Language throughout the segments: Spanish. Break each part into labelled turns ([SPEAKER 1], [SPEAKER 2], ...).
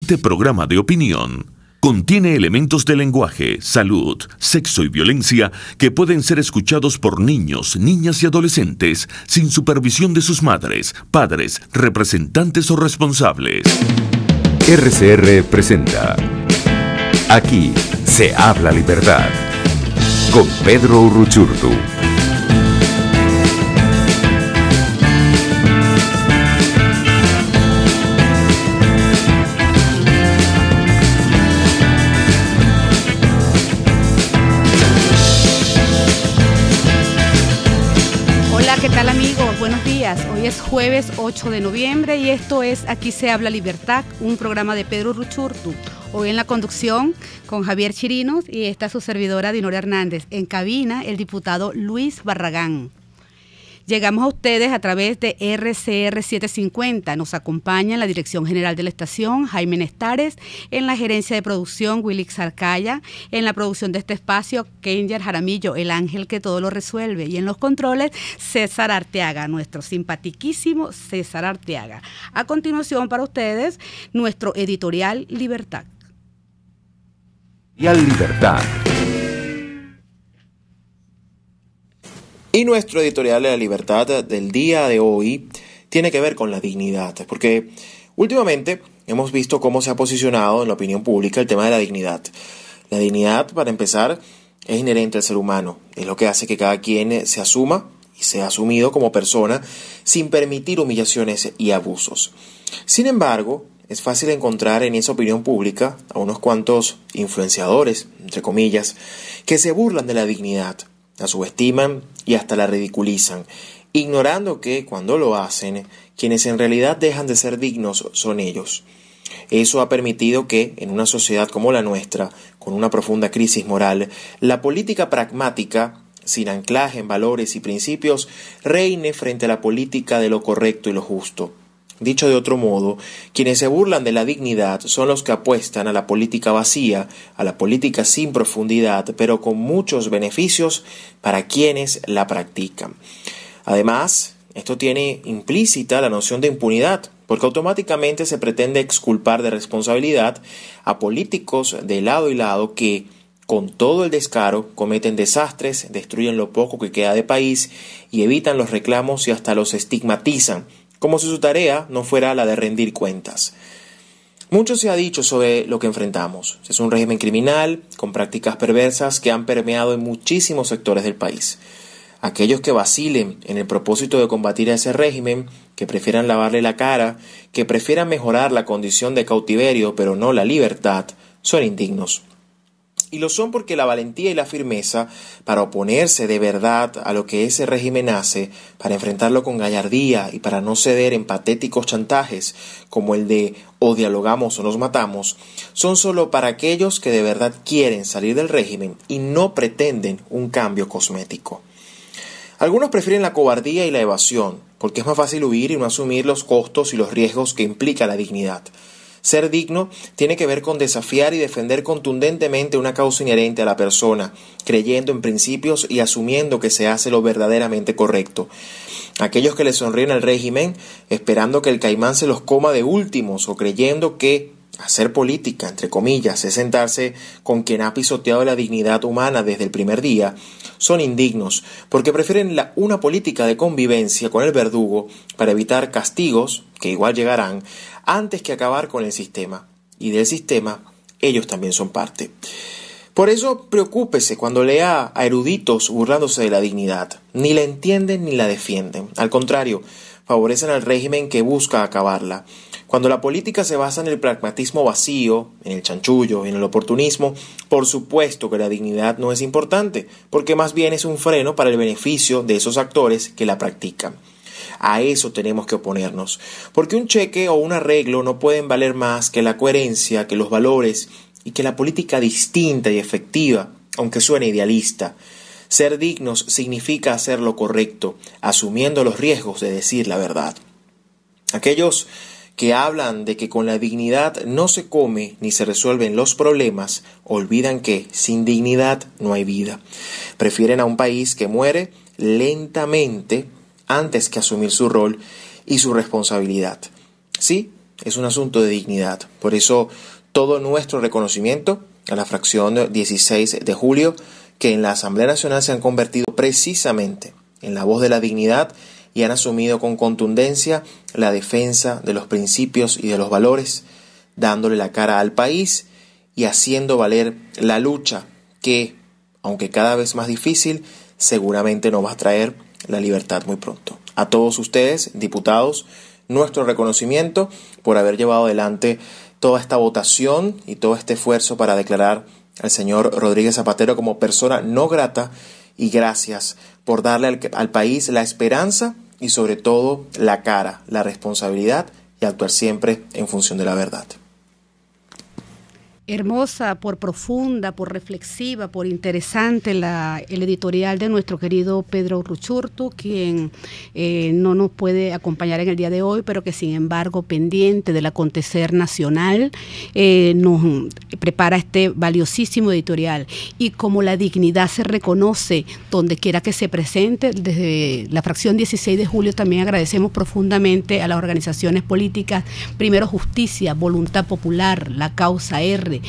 [SPEAKER 1] siguiente programa de opinión contiene elementos de lenguaje, salud, sexo y violencia que pueden ser escuchados por niños, niñas y adolescentes sin supervisión de sus madres, padres, representantes o responsables.
[SPEAKER 2] RCR presenta Aquí se habla libertad con Pedro Uruchurtu.
[SPEAKER 3] Buenos días, hoy es jueves 8 de noviembre y esto es Aquí se habla libertad, un programa de Pedro Uruchurtu. Hoy en la conducción con Javier Chirinos y está su servidora Dinora Hernández. En cabina el diputado Luis Barragán. Llegamos a ustedes a través de RCR 750. Nos acompaña en la dirección general de la estación Jaime Nestares, en la gerencia de producción Wilix Arcaya, en la producción de este espacio Kenyer Jaramillo, el ángel que todo lo resuelve, y en los controles César Arteaga, nuestro simpatiquísimo César Arteaga. A continuación para ustedes nuestro editorial Libertad.
[SPEAKER 2] Libertad.
[SPEAKER 4] Y nuestro editorial de la libertad del día de hoy tiene que ver con la dignidad, porque últimamente hemos visto cómo se ha posicionado en la opinión pública el tema de la dignidad. La dignidad, para empezar, es inherente al ser humano, es lo que hace que cada quien se asuma y sea asumido como persona sin permitir humillaciones y abusos. Sin embargo, es fácil encontrar en esa opinión pública a unos cuantos influenciadores, entre comillas, que se burlan de la dignidad, la subestiman y hasta la ridiculizan, ignorando que, cuando lo hacen, quienes en realidad dejan de ser dignos son ellos. Eso ha permitido que, en una sociedad como la nuestra, con una profunda crisis moral, la política pragmática, sin anclaje en valores y principios, reine frente a la política de lo correcto y lo justo. Dicho de otro modo, quienes se burlan de la dignidad son los que apuestan a la política vacía, a la política sin profundidad, pero con muchos beneficios para quienes la practican. Además, esto tiene implícita la noción de impunidad, porque automáticamente se pretende exculpar de responsabilidad a políticos de lado y lado que, con todo el descaro, cometen desastres, destruyen lo poco que queda de país y evitan los reclamos y hasta los estigmatizan, como si su tarea no fuera la de rendir cuentas. Mucho se ha dicho sobre lo que enfrentamos. Es un régimen criminal, con prácticas perversas que han permeado en muchísimos sectores del país. Aquellos que vacilen en el propósito de combatir a ese régimen, que prefieran lavarle la cara, que prefieran mejorar la condición de cautiverio pero no la libertad, son indignos. Y lo son porque la valentía y la firmeza para oponerse de verdad a lo que ese régimen hace, para enfrentarlo con gallardía y para no ceder en patéticos chantajes como el de o dialogamos o nos matamos, son solo para aquellos que de verdad quieren salir del régimen y no pretenden un cambio cosmético. Algunos prefieren la cobardía y la evasión, porque es más fácil huir y no asumir los costos y los riesgos que implica la dignidad. Ser digno tiene que ver con desafiar y defender contundentemente una causa inherente a la persona, creyendo en principios y asumiendo que se hace lo verdaderamente correcto. Aquellos que le sonríen al régimen, esperando que el caimán se los coma de últimos o creyendo que hacer política, entre comillas, es sentarse con quien ha pisoteado la dignidad humana desde el primer día, son indignos, porque prefieren una política de convivencia con el verdugo para evitar castigos, que igual llegarán, antes que acabar con el sistema. Y del sistema, ellos también son parte. Por eso, preocúpese cuando lea a eruditos burlándose de la dignidad. Ni la entienden ni la defienden. Al contrario, favorecen al régimen que busca acabarla. Cuando la política se basa en el pragmatismo vacío, en el chanchullo, en el oportunismo, por supuesto que la dignidad no es importante, porque más bien es un freno para el beneficio de esos actores que la practican. A eso tenemos que oponernos, porque un cheque o un arreglo no pueden valer más que la coherencia, que los valores y que la política distinta y efectiva, aunque suene idealista. Ser dignos significa hacer lo correcto, asumiendo los riesgos de decir la verdad. Aquellos que hablan de que con la dignidad no se come ni se resuelven los problemas, olvidan que sin dignidad no hay vida. Prefieren a un país que muere lentamente antes que asumir su rol y su responsabilidad. Sí, es un asunto de dignidad. Por eso todo nuestro reconocimiento a la fracción 16 de julio, que en la Asamblea Nacional se han convertido precisamente en la voz de la dignidad y han asumido con contundencia la defensa de los principios y de los valores, dándole la cara al país y haciendo valer la lucha que, aunque cada vez más difícil, seguramente nos va a traer la libertad muy pronto. A todos ustedes, diputados, nuestro reconocimiento por haber llevado adelante toda esta votación y todo este esfuerzo para declarar al señor Rodríguez Zapatero como persona no grata, y gracias por darle al país la esperanza y sobre todo la cara, la responsabilidad y actuar siempre en función de la verdad.
[SPEAKER 3] Hermosa, por profunda, por reflexiva, por interesante el editorial de nuestro querido Pedro Ruchurtu, quien no nos puede acompañar en el día de hoy, pero que sin embargo, pendiente del acontecer nacional, nos prepara este valiosísimo editorial. Y como la dignidad se reconoce donde quiera que se presente, desde la fracción 16 de julio también agradecemos profundamente a las organizaciones políticas, primero Justicia, Voluntad Popular, La Causa R,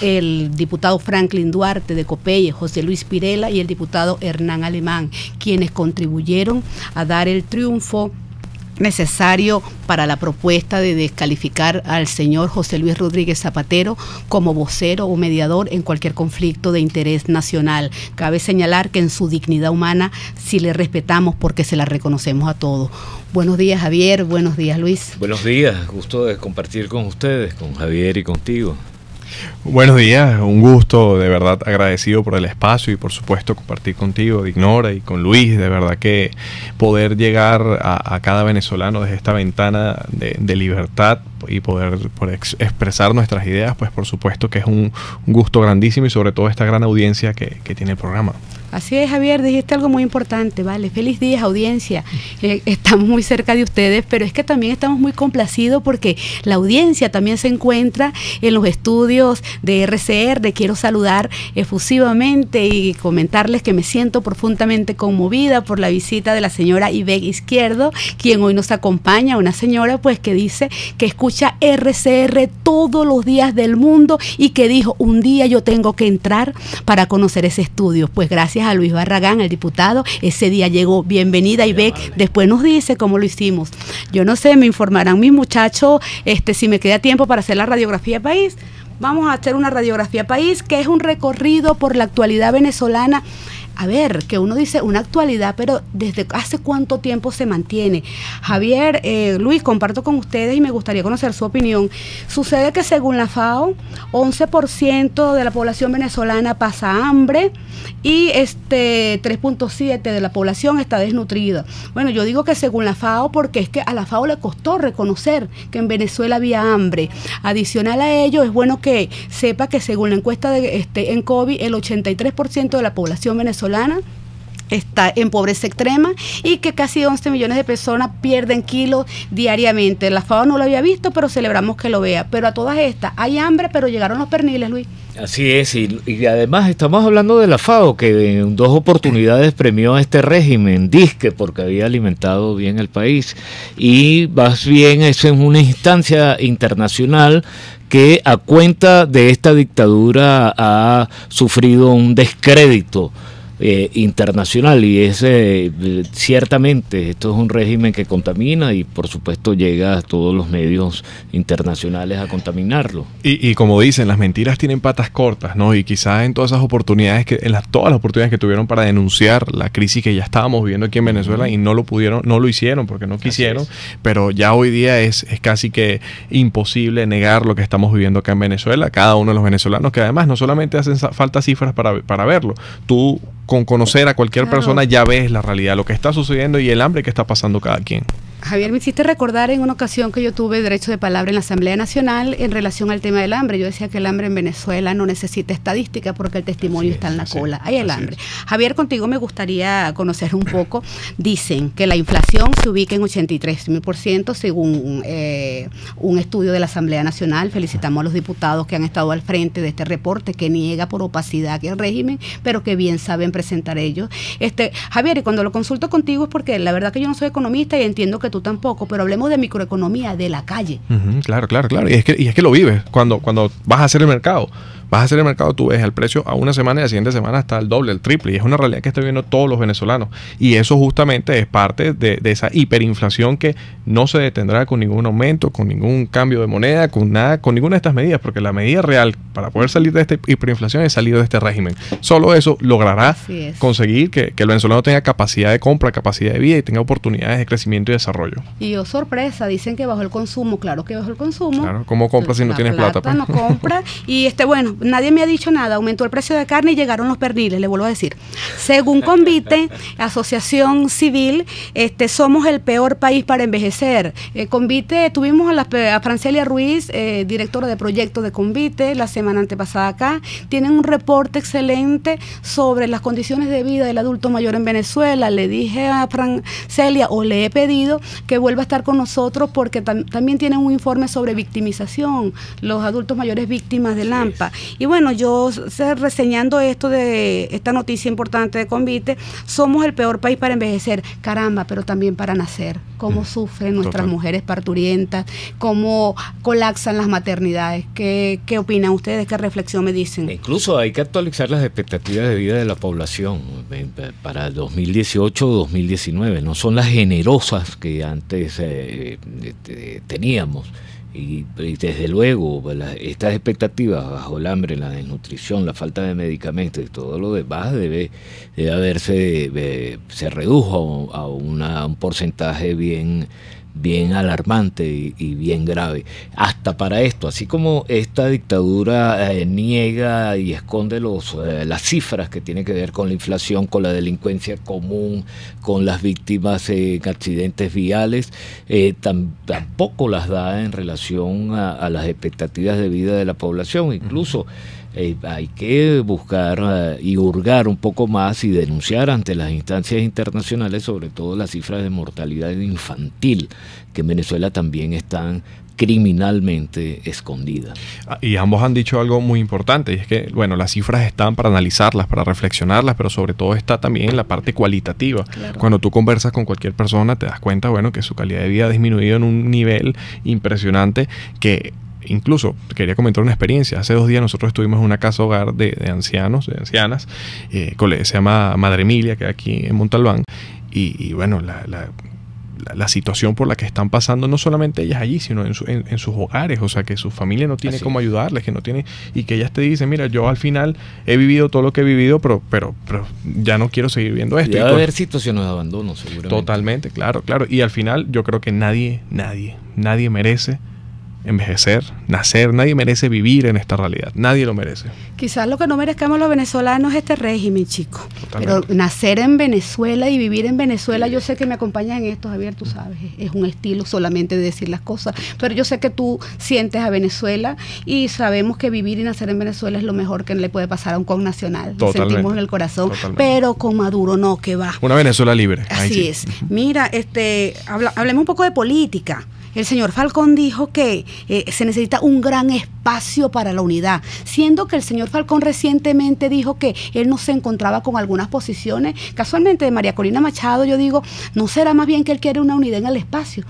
[SPEAKER 3] el diputado Franklin Duarte de Copeye, José Luis Pirela y el diputado Hernán Alemán, quienes contribuyeron a dar el triunfo necesario para la propuesta de descalificar al señor José Luis Rodríguez Zapatero como vocero o mediador en cualquier conflicto de interés nacional. Cabe señalar que en su dignidad humana sí le respetamos porque se la reconocemos a todos. Buenos días, Javier. Buenos días, Luis.
[SPEAKER 5] Buenos días. Gusto de compartir con ustedes, con Javier y contigo.
[SPEAKER 6] Buenos días, un gusto, de verdad agradecido por el espacio y por supuesto compartir contigo, Dignora, y con Luis. De verdad que poder llegar a cada venezolano desde esta ventana de libertad y poder expresar nuestras ideas, pues por supuesto que es un gusto grandísimo, y sobre todo esta gran audiencia que tiene el programa.
[SPEAKER 3] Así es, Javier, dijiste algo muy importante, ¿vale? Feliz día, audiencia. Estamos muy cerca de ustedes, pero es que también estamos muy complacidos porque la audiencia también se encuentra en los estudios de RCR. Quiero saludar efusivamente y comentarles que me siento profundamente conmovida por la visita de la señora Ivette Izquierdo, quien hoy nos acompaña, una señora pues que dice que escucha RCR todos los días del mundo y que dijo, un día yo tengo que entrar para conocer ese estudio. Pues gracias a Luis Barragán, el diputado, ese día llegó. Bienvenida, Ivette. Después nos dice cómo lo hicimos. Yo no sé, me informarán mis muchachos si me queda tiempo para hacer la radiografía país. Vamos a hacer una radiografía país, que es un recorrido por la actualidad venezolana. A ver, que uno dice una actualidad, pero ¿desde hace cuánto tiempo se mantiene? Javier, Luis, comparto con ustedes y me gustaría conocer su opinión. Sucede que según la FAO, 11% de la población venezolana pasa hambre y 3.7% de la población está desnutrida. Bueno, yo digo que según la FAO porque es que a la FAO le costó reconocer que en Venezuela había hambre. Adicional a ello, es bueno que sepa que según la encuesta de en COVID, el 83% de la población venezolana está en pobreza extrema y que casi 11 millones de personas pierden kilos diariamente. La FAO no lo había visto, pero celebramos que lo vea. Pero a todas estas, hay hambre, pero llegaron los perniles, Luis.
[SPEAKER 5] Así es, y además estamos hablando de la FAO, que en 2 oportunidades premió a este régimen, disque porque había alimentado bien el país. Y más bien es en una instancia internacional que a cuenta de esta dictadura ha sufrido un descrédito internacional, y es ciertamente esto es un régimen que contamina y por supuesto llega a todos los medios internacionales a contaminarlo.
[SPEAKER 6] Y como dicen, las mentiras tienen patas cortas, ¿no? Y quizás en todas esas oportunidades, todas las oportunidades que tuvieron para denunciar la crisis que ya estábamos viviendo aquí en Venezuela y no lo hicieron porque no quisieron, pero ya hoy día es casi que imposible negar lo que estamos viviendo acá en Venezuela, cada uno de los venezolanos, que además no solamente hacen falta cifras para verlo, tú con conocer a cualquier persona ya ves la realidad, lo que está sucediendo y el hambre que está pasando cada quien.
[SPEAKER 3] Javier, me hiciste recordar en una ocasión que yo tuve derecho de palabra en la Asamblea Nacional en relación al tema del hambre. Yo decía que el hambre en Venezuela no necesita estadística porque el testimonio está en la cola. Hay el hambre. Javier, contigo me gustaría conocer un poco. Dicen que la inflación se ubica en 83% según un estudio de la Asamblea Nacional. Felicitamos a los diputados que han estado al frente de este reporte que niega por opacidad el régimen, pero que bien saben presentar ellos. Javier, y cuando lo consulto contigo es porque la verdad que yo no soy economista y entiendo que que tú tampoco, pero hablemos de microeconomía de la calle.
[SPEAKER 6] Claro. Y es que lo vives cuando vas a hacer el mercado. Vas a hacer el mercado, tú ves el precio a una semana y la siguiente semana está el doble, el triple. Y es una realidad que están viendo todos los venezolanos. Y eso justamente es parte de esa hiperinflación que no se detendrá con ningún aumento, con ningún cambio de moneda, con nada, con ninguna de estas medidas. Porque la medida real para poder salir de esta hiperinflación es salir de este régimen. Solo eso logrará conseguir que el venezolano tenga capacidad de compra, capacidad de vida y tenga oportunidades de crecimiento y desarrollo.
[SPEAKER 3] Y sorpresa, dicen que bajó el consumo. Claro que bajó el consumo.
[SPEAKER 6] Claro, ¿cómo compras si no tienes plata?
[SPEAKER 3] No compra. Y bueno, nadie me ha dicho nada, aumentó el precio de carne y llegaron los perniles, le vuelvo a decir. Según Convite, Asociación Civil, somos el peor país para envejecer. Convite, tuvimos a Francelia Ruiz, directora de proyectos de Convite, la semana antepasada acá. Tienen un reporte excelente sobre las condiciones de vida del adulto mayor en Venezuela. Le dije a Francelia, o le he pedido que vuelva a estar con nosotros porque también tienen un informe sobre victimización, los adultos mayores víctimas del AMPA. Y bueno, yo reseñando esta noticia importante de Convite, somos el peor país para envejecer, caramba, pero también para nacer. Cómo sufren nuestras mujeres parturientas, cómo colapsan las maternidades. ¿Qué opinan ustedes? ¿Qué reflexión me dicen?
[SPEAKER 5] Incluso hay que actualizar las expectativas de vida de la población para 2018-2019. No son las generosas que antes teníamos. Y desde luego estas expectativas bajo el hambre, la desnutrición, la falta de medicamentos y todo lo demás se redujo a un porcentaje bien alarmante y bien grave. Hasta para esto, así como esta dictadura niega y esconde las cifras que tienen que ver con la inflación, con la delincuencia común, con las víctimas en accidentes viales, tampoco las da en relación a las expectativas de vida de la población. Incluso hay que buscar y hurgar un poco más y denunciar ante las instancias internacionales sobre todo las cifras de mortalidad infantil que en Venezuela también están criminalmente escondidas.
[SPEAKER 6] Y ambos han dicho algo muy importante, y es que, bueno, las cifras están para analizarlas, para reflexionarlas, pero sobre todo está también la parte cualitativa. Claro. Cuando tú conversas con cualquier persona te das cuenta, bueno, que su calidad de vida ha disminuido en un nivel impresionante que... Incluso quería comentar una experiencia. Hace 2 días nosotros estuvimos en una casa hogar de ancianos, de ancianas, se llama Madre Emilia, que aquí en Montalbán, y bueno, la situación por la que están pasando, no solamente ellas allí, sino en sus hogares, o sea, que su familia no tiene cómo ayudarles, que no tiene, y que ellas te dicen, mira, yo al final he vivido todo lo que he vivido, pero ya no quiero seguir viendo esto.
[SPEAKER 5] Debe haber situaciones de abandono, seguramente.
[SPEAKER 6] Totalmente, claro, y al final yo creo que nadie merece envejecer, nacer, nadie merece vivir en esta realidad, nadie lo merece.
[SPEAKER 3] Quizás lo que no merezcamos los venezolanos es este régimen, chicos. Pero nacer en Venezuela y vivir en Venezuela, yo sé que me acompañas en esto, Javier, tú sabes, es un estilo solamente de decir las cosas, pero yo sé que tú sientes a Venezuela y sabemos que vivir y nacer en Venezuela es lo mejor que le puede pasar a un connacional. Lo sentimos en el corazón, pero con Maduro no, que va.
[SPEAKER 6] Una Venezuela libre.
[SPEAKER 3] Así es. Mira, hablemos un poco de política. El señor Falcón dijo que se necesita un gran espacio para la unidad, siendo que el señor Falcón recientemente dijo que él no se encontraba con algunas posiciones. Casualmente de María Corina Machado, yo digo, ¿no será más bien que él quiere una unidad en el espacio?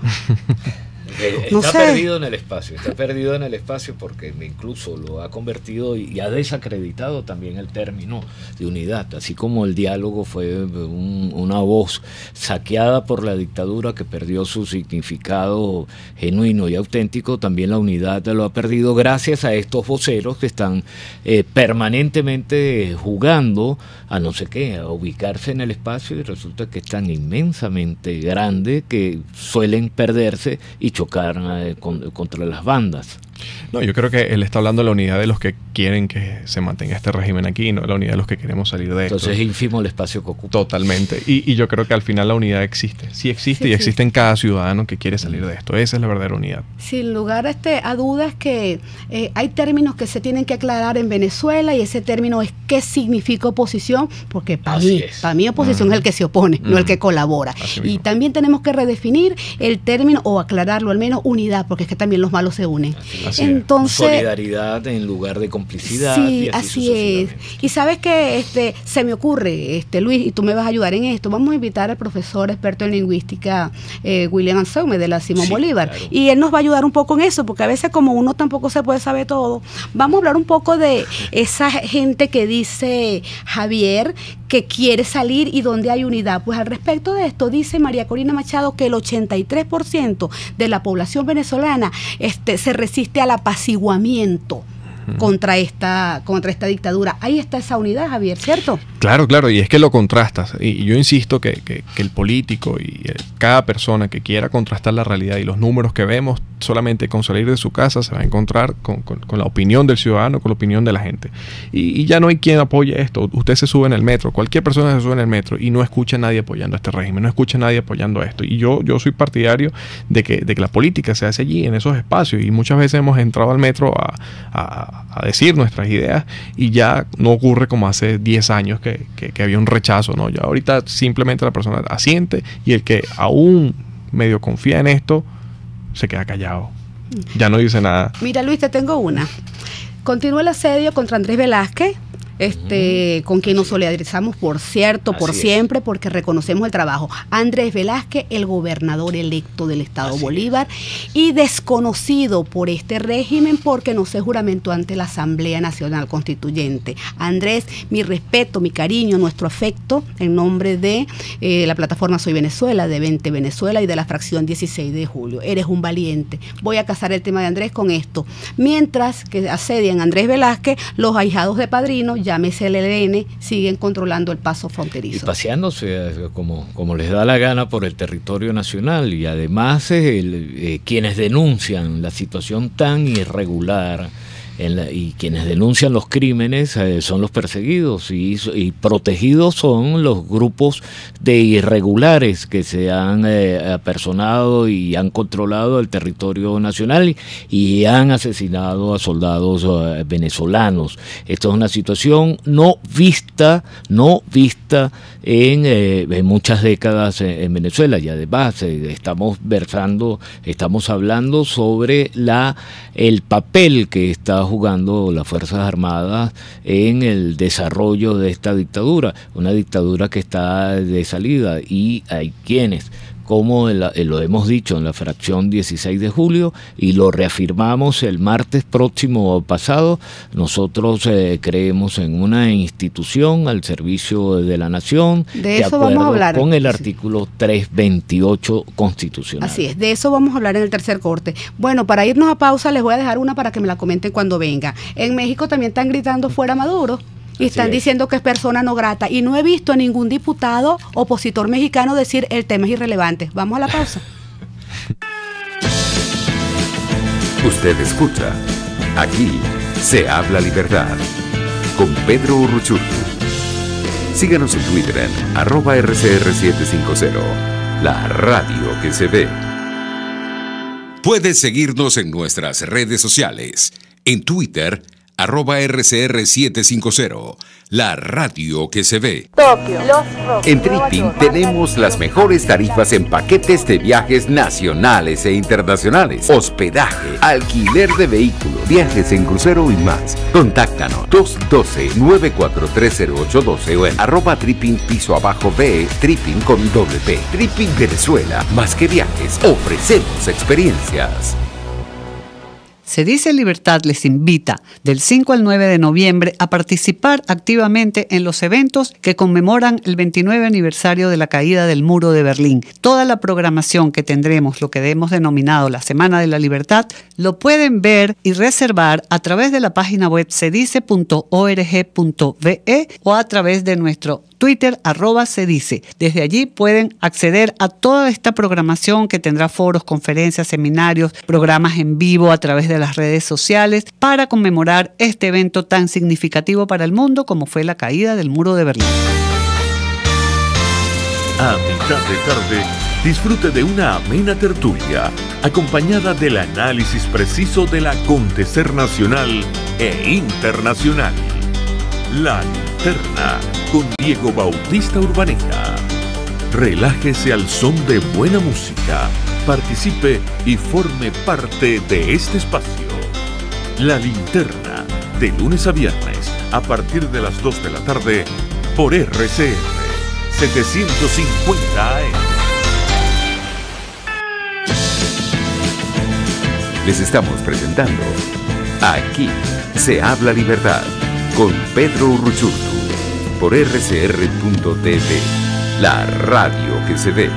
[SPEAKER 5] Está perdido en el espacio porque incluso lo ha convertido y ha desacreditado también el término de unidad, así como el diálogo fue una voz saqueada por la dictadura que perdió su significado genuino y auténtico, también la unidad lo ha perdido gracias a estos voceros que están permanentemente jugando a no sé qué, a ubicarse en el espacio, y resulta que es tan inmensamente grande que suelen perderse y chocar contra las bandas.
[SPEAKER 6] No, yo creo que él está hablando de la unidad de los que quieren que se mantenga este régimen aquí, no de la unidad de los que queremos salir de esto.
[SPEAKER 5] Entonces es ínfimo el espacio que ocupa.
[SPEAKER 6] Totalmente. Y yo creo que al final la unidad existe. Sí existe, y existe en cada ciudadano que quiere salir de esto. Esa es la verdadera unidad. Sin
[SPEAKER 3] lugar a dudas que hay términos que se tienen que aclarar en Venezuela, y ese término es qué significa oposición, porque para mí oposición es el que se opone, no el que colabora. Y también tenemos que redefinir el término, o aclararlo al menos, unidad, porque es que también los malos se unen.
[SPEAKER 6] Así es.
[SPEAKER 3] Entonces,
[SPEAKER 5] solidaridad en lugar de complicidad.
[SPEAKER 3] sí,
[SPEAKER 5] y
[SPEAKER 3] así es. Y sabes que se me ocurre, Luis, y tú me vas a ayudar en esto. Vamos a invitar al profesor experto en lingüística, William Ansaume, de la Simón Bolívar. Claro. Y él nos va a ayudar un poco en eso, porque a veces como uno tampoco se puede saber todo, vamos a hablar un poco de esa gente que dice Javier que quiere salir y donde hay unidad. Pues al respecto de esto dice María Corina Machado que el 83% de la población venezolana se resiste al apaciguamiento contra esta dictadura. Ahí está esa unidad, Javier, ¿cierto?
[SPEAKER 6] Claro, y es que lo contrastas. Y yo insisto que el político y cada persona que quiera contrastar la realidad y los números que vemos, solamente con salir de su casa se va a encontrar con la opinión del ciudadano, con la opinión de la gente. Y ya no hay quien apoye esto. Usted se sube en el metro, cualquier persona se sube en el metro y no escucha a nadie apoyando este régimen, no escucha a nadie apoyando esto. Y yo soy partidario de que la política se hace allí, en esos espacios. Y muchas veces hemos entrado al metro a decir nuestras ideas y ya no ocurre como hace 10 años que había un rechazo, ¿no? Ya ahorita simplemente la persona asiente y el que aún medio confía en esto se queda callado. Ya no dice nada.
[SPEAKER 3] Mira, Luis, te tengo una. Continúa el asedio contra Andrés Velázquez, con quien nos solidarizamos, por cierto, por siempre, porque reconocemos el trabajo. Andrés Velázquez, el gobernador electo del Estado Bolívar, y desconocido por este régimen porque no se juramentó ante la Asamblea Nacional Constituyente. Andrés, mi respeto, mi cariño, nuestro afecto, en nombre de la plataforma Soy Venezuela, de 20 Venezuela y de la fracción 16 de julio. Eres un valiente. Voy a casar el tema de Andrés con esto. Mientras que asedian a Andrés Velázquez, los ahijados de Padrino, llámese el ELN, siguen controlando el paso fronterizo. Y
[SPEAKER 5] paseándose como les da la gana por el territorio nacional. Y además quienes denuncian la situación tan irregular y quienes denuncian los crímenes son los perseguidos y protegidos son los grupos de irregulares que se han apersonado y han controlado el territorio nacional y han asesinado a soldados venezolanos. Esto es una situación no vista en muchas décadas en Venezuela, y además estamos hablando sobre el papel que está jugando las Fuerzas Armadas en el desarrollo de esta dictadura, una dictadura que está de salida, y hay quienes, como lo hemos dicho en la fracción 16 de julio y lo reafirmamos el martes próximo pasado, nosotros creemos en una institución al servicio de la nación,
[SPEAKER 3] de eso vamos a hablar
[SPEAKER 5] con el artículo 328 constitucional.
[SPEAKER 3] Así es, de eso vamos a hablar en el tercer corte. Bueno, para irnos a pausa les voy a dejar una para que me la comenten cuando venga. En México también están gritando fuera Maduro. Y están diciendo que es persona no grata. Y no he visto a ningún diputado opositor mexicano decir el tema es irrelevante. Vamos a la pausa.
[SPEAKER 2] Usted escucha. Aquí se habla libertad. Con Pedro Urruchurtu. Síganos en Twitter en @RCR750. La radio que se ve.
[SPEAKER 7] Puedes seguirnos en nuestras redes sociales. En Twitter, @RCR750, la radio que se ve.
[SPEAKER 2] Tokio, en Tripping tenemos las mejores tarifas en paquetes de viajes nacionales e internacionales, hospedaje, alquiler de vehículos, viajes en crucero y más. Contáctanos 212-9430812 o en @tripping_BE, Tripping con doble P. Tripping Venezuela, más que viajes, ofrecemos experiencias.
[SPEAKER 8] Se dice Libertad les invita del 5 al 9 de noviembre a participar activamente en los eventos que conmemoran el 29 aniversario de la caída del Muro de Berlín. Toda la programación que tendremos, lo que hemos denominado la Semana de la Libertad, lo pueden ver y reservar a través de la página web sedice.org.be o a través de nuestro Twitter, @sedice. Desde allí pueden acceder a toda esta programación que tendrá foros, conferencias, seminarios, programas en vivo a través de las redes sociales para conmemorar este evento tan significativo para el mundo como fue la caída del Muro de Berlín.
[SPEAKER 1] A mitad de tarde, disfrute de una amena tertulia, acompañada del análisis preciso del acontecer nacional e internacional. La Linterna, con Diego Bautista Urbaneja. Relájese al son de buena música, participe y forme parte de este espacio. La Linterna, de lunes a viernes, a partir de las 2 de la tarde, por RCR 750 AM.
[SPEAKER 2] Les estamos presentando Aquí se habla libertad con Pedro Urruchurtu por rcr.tv, la radio que se ve.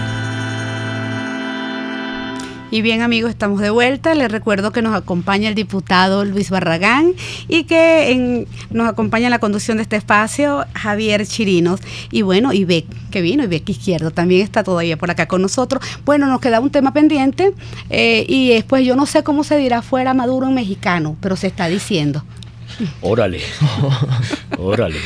[SPEAKER 3] Y bien, amigos, estamos de vuelta. Les recuerdo que nos acompaña el diputado Luis Barragán y que nos acompaña en la conducción de este espacio Javier Chirinos. Y bueno, Ivek, que vino, Ivek Izquierdo, también está todavía por acá con nosotros. Bueno, nos queda un tema pendiente y después yo no sé cómo se dirá fuera Maduro en mexicano, pero se está diciendo.
[SPEAKER 5] Órale, órale.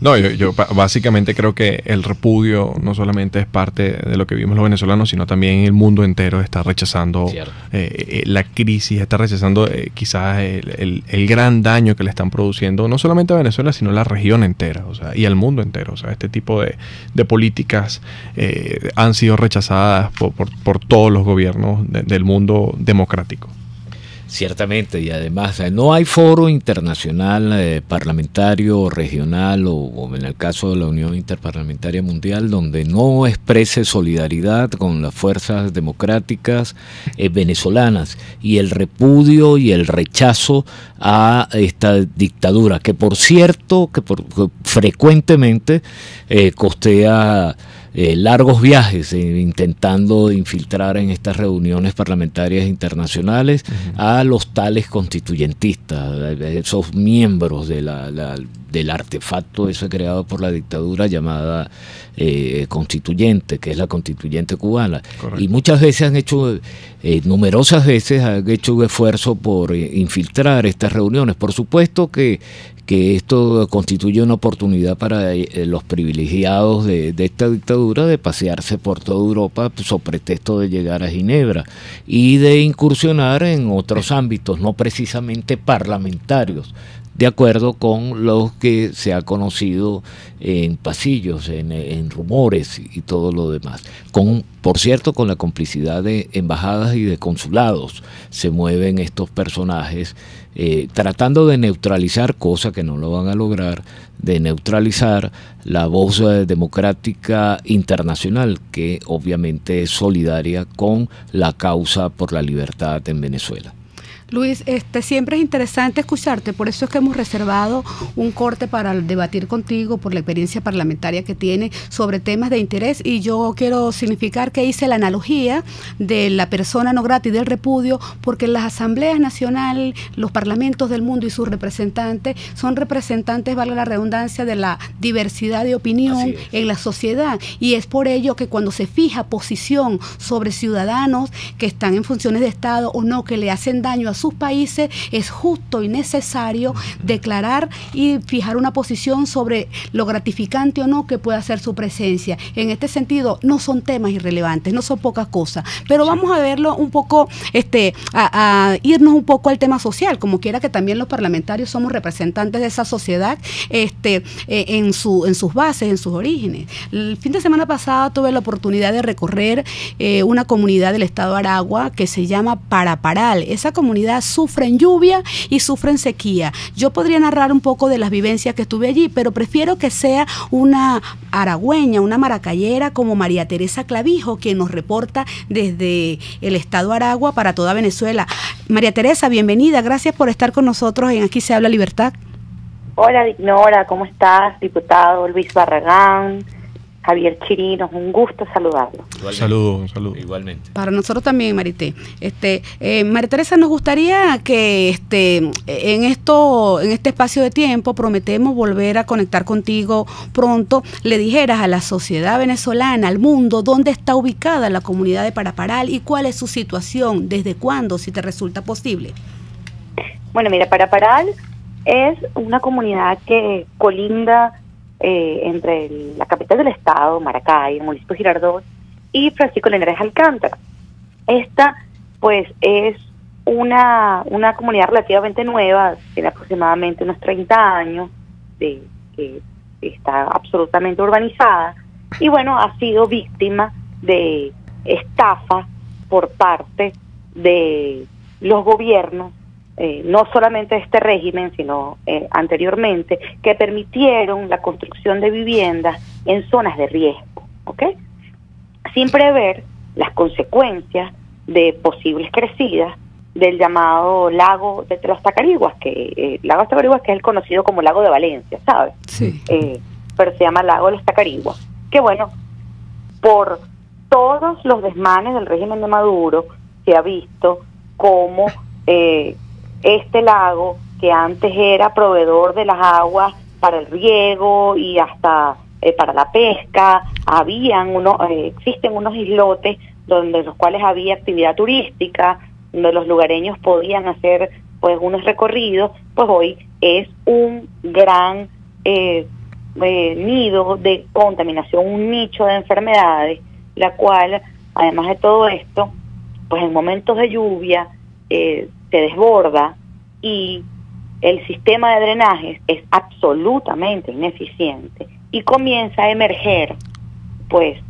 [SPEAKER 6] No, yo básicamente creo que el repudio no solamente es parte de lo que vivimos los venezolanos, sino también el mundo entero está rechazando la crisis, está rechazando quizás el gran daño que le están produciendo, no solamente a Venezuela, sino a la región entera, o sea, y al mundo entero. O sea, este tipo de políticas han sido rechazadas por todos los gobiernos del mundo democrático.
[SPEAKER 5] Ciertamente, y además no hay foro internacional, parlamentario, regional o en el caso de la Unión Interparlamentaria Mundial donde no exprese solidaridad con las fuerzas democráticas venezolanas y el repudio y el rechazo a esta dictadura, que por cierto, que frecuentemente costea largos viajes intentando infiltrar en estas reuniones parlamentarias internacionales a los tales constituyentistas, esos miembros del artefacto ese creado por la dictadura llamada constituyente, que es la constituyente cubana. Correcto. Y muchas veces han hecho, numerosas veces han hecho un esfuerzo por infiltrar estas reuniones. Por supuesto que esto constituye una oportunidad para los privilegiados de esta dictadura de pasearse por toda Europa sobre pretexto de llegar a Ginebra y de incursionar en otros ámbitos, no precisamente parlamentarios, de acuerdo con lo que se ha conocido en pasillos, en rumores y todo lo demás. Por cierto, con la complicidad de embajadas y de consulados se mueven estos personajes tratando de neutralizar, cosa que no lo van a lograr, de neutralizar la voz democrática internacional, que obviamente es solidaria con la causa por la libertad en Venezuela.
[SPEAKER 3] Luis, siempre es interesante escucharte, por eso es que hemos reservado un corte para debatir contigo por la experiencia parlamentaria que tiene sobre temas de interés, y yo quiero significar que hice la analogía de la persona no grata y del repudio, porque las asambleas nacionales, los parlamentos del mundo y sus representantes son representantes, valga la redundancia, de la diversidad de opinión en la sociedad, y es por ello que cuando se fija posición sobre ciudadanos que están en funciones de Estado o no, que le hacen daño a sus países, es justo y necesario declarar y fijar una posición sobre lo gratificante o no que pueda ser su presencia. En este sentido, no son temas irrelevantes, no son pocas cosas, pero vamos a verlo un poco, a irnos un poco al tema social, como quiera que también los parlamentarios somos representantes de esa sociedad en sus bases, en sus orígenes. El fin de semana pasado tuve la oportunidad de recorrer una comunidad del estado de Aragua que se llama Paraparal. Esa comunidad sufren lluvia y sufren sequía. Yo podría narrar un poco de las vivencias que estuve allí, pero prefiero que sea una aragüeña, una maracayera como María Teresa Clavijo, quien nos reporta desde el estado de Aragua para toda Venezuela. María Teresa, bienvenida, gracias por estar con nosotros en Aquí se habla libertad.
[SPEAKER 9] Hola, Dignora, ¿cómo estás? Diputado Luis Barragán, Javier Chirinos, un gusto saludarlo.
[SPEAKER 6] Saludos.
[SPEAKER 5] Igualmente.
[SPEAKER 3] Para nosotros también, Marité. María Teresa, nos gustaría que en este espacio de tiempo, prometemos volver a conectar contigo pronto, le dijeras a la sociedad venezolana, al mundo, dónde está ubicada la comunidad de Paraparal y cuál es su situación, desde cuándo, si te resulta posible.
[SPEAKER 9] Bueno, mira, Paraparal es una comunidad que colinda entre la capital del estado, Maracay, el municipio Girardot, y Francisco Linares Alcántara. Esta, pues, es una comunidad relativamente nueva, tiene aproximadamente unos 30 años, que está absolutamente urbanizada, y bueno, ha sido víctima de estafa por parte de los gobiernos no solamente este régimen, sino anteriormente, que permitieron la construcción de viviendas en zonas de riesgo, ¿ok? Sin prever las consecuencias de posibles crecidas del llamado lago de los Tacariguas, que lago de los Tacariguas, que es el conocido como lago de Valencia, ¿sabes?
[SPEAKER 3] Sí.
[SPEAKER 9] Pero se llama lago de los Tacariguas, que bueno, por todos los desmanes del régimen de Maduro, se ha visto como este lago, que antes era proveedor de las aguas para el riego y hasta para la pesca, existen unos islotes donde los cuales había actividad turística, donde los lugareños podían hacer pues unos recorridos, pues hoy es un gran nido de contaminación, un nicho de enfermedades, la cual, además de todo esto, pues en momentos de lluvia se desborda y el sistema de drenajes es absolutamente ineficiente y comienza a emerger, pues,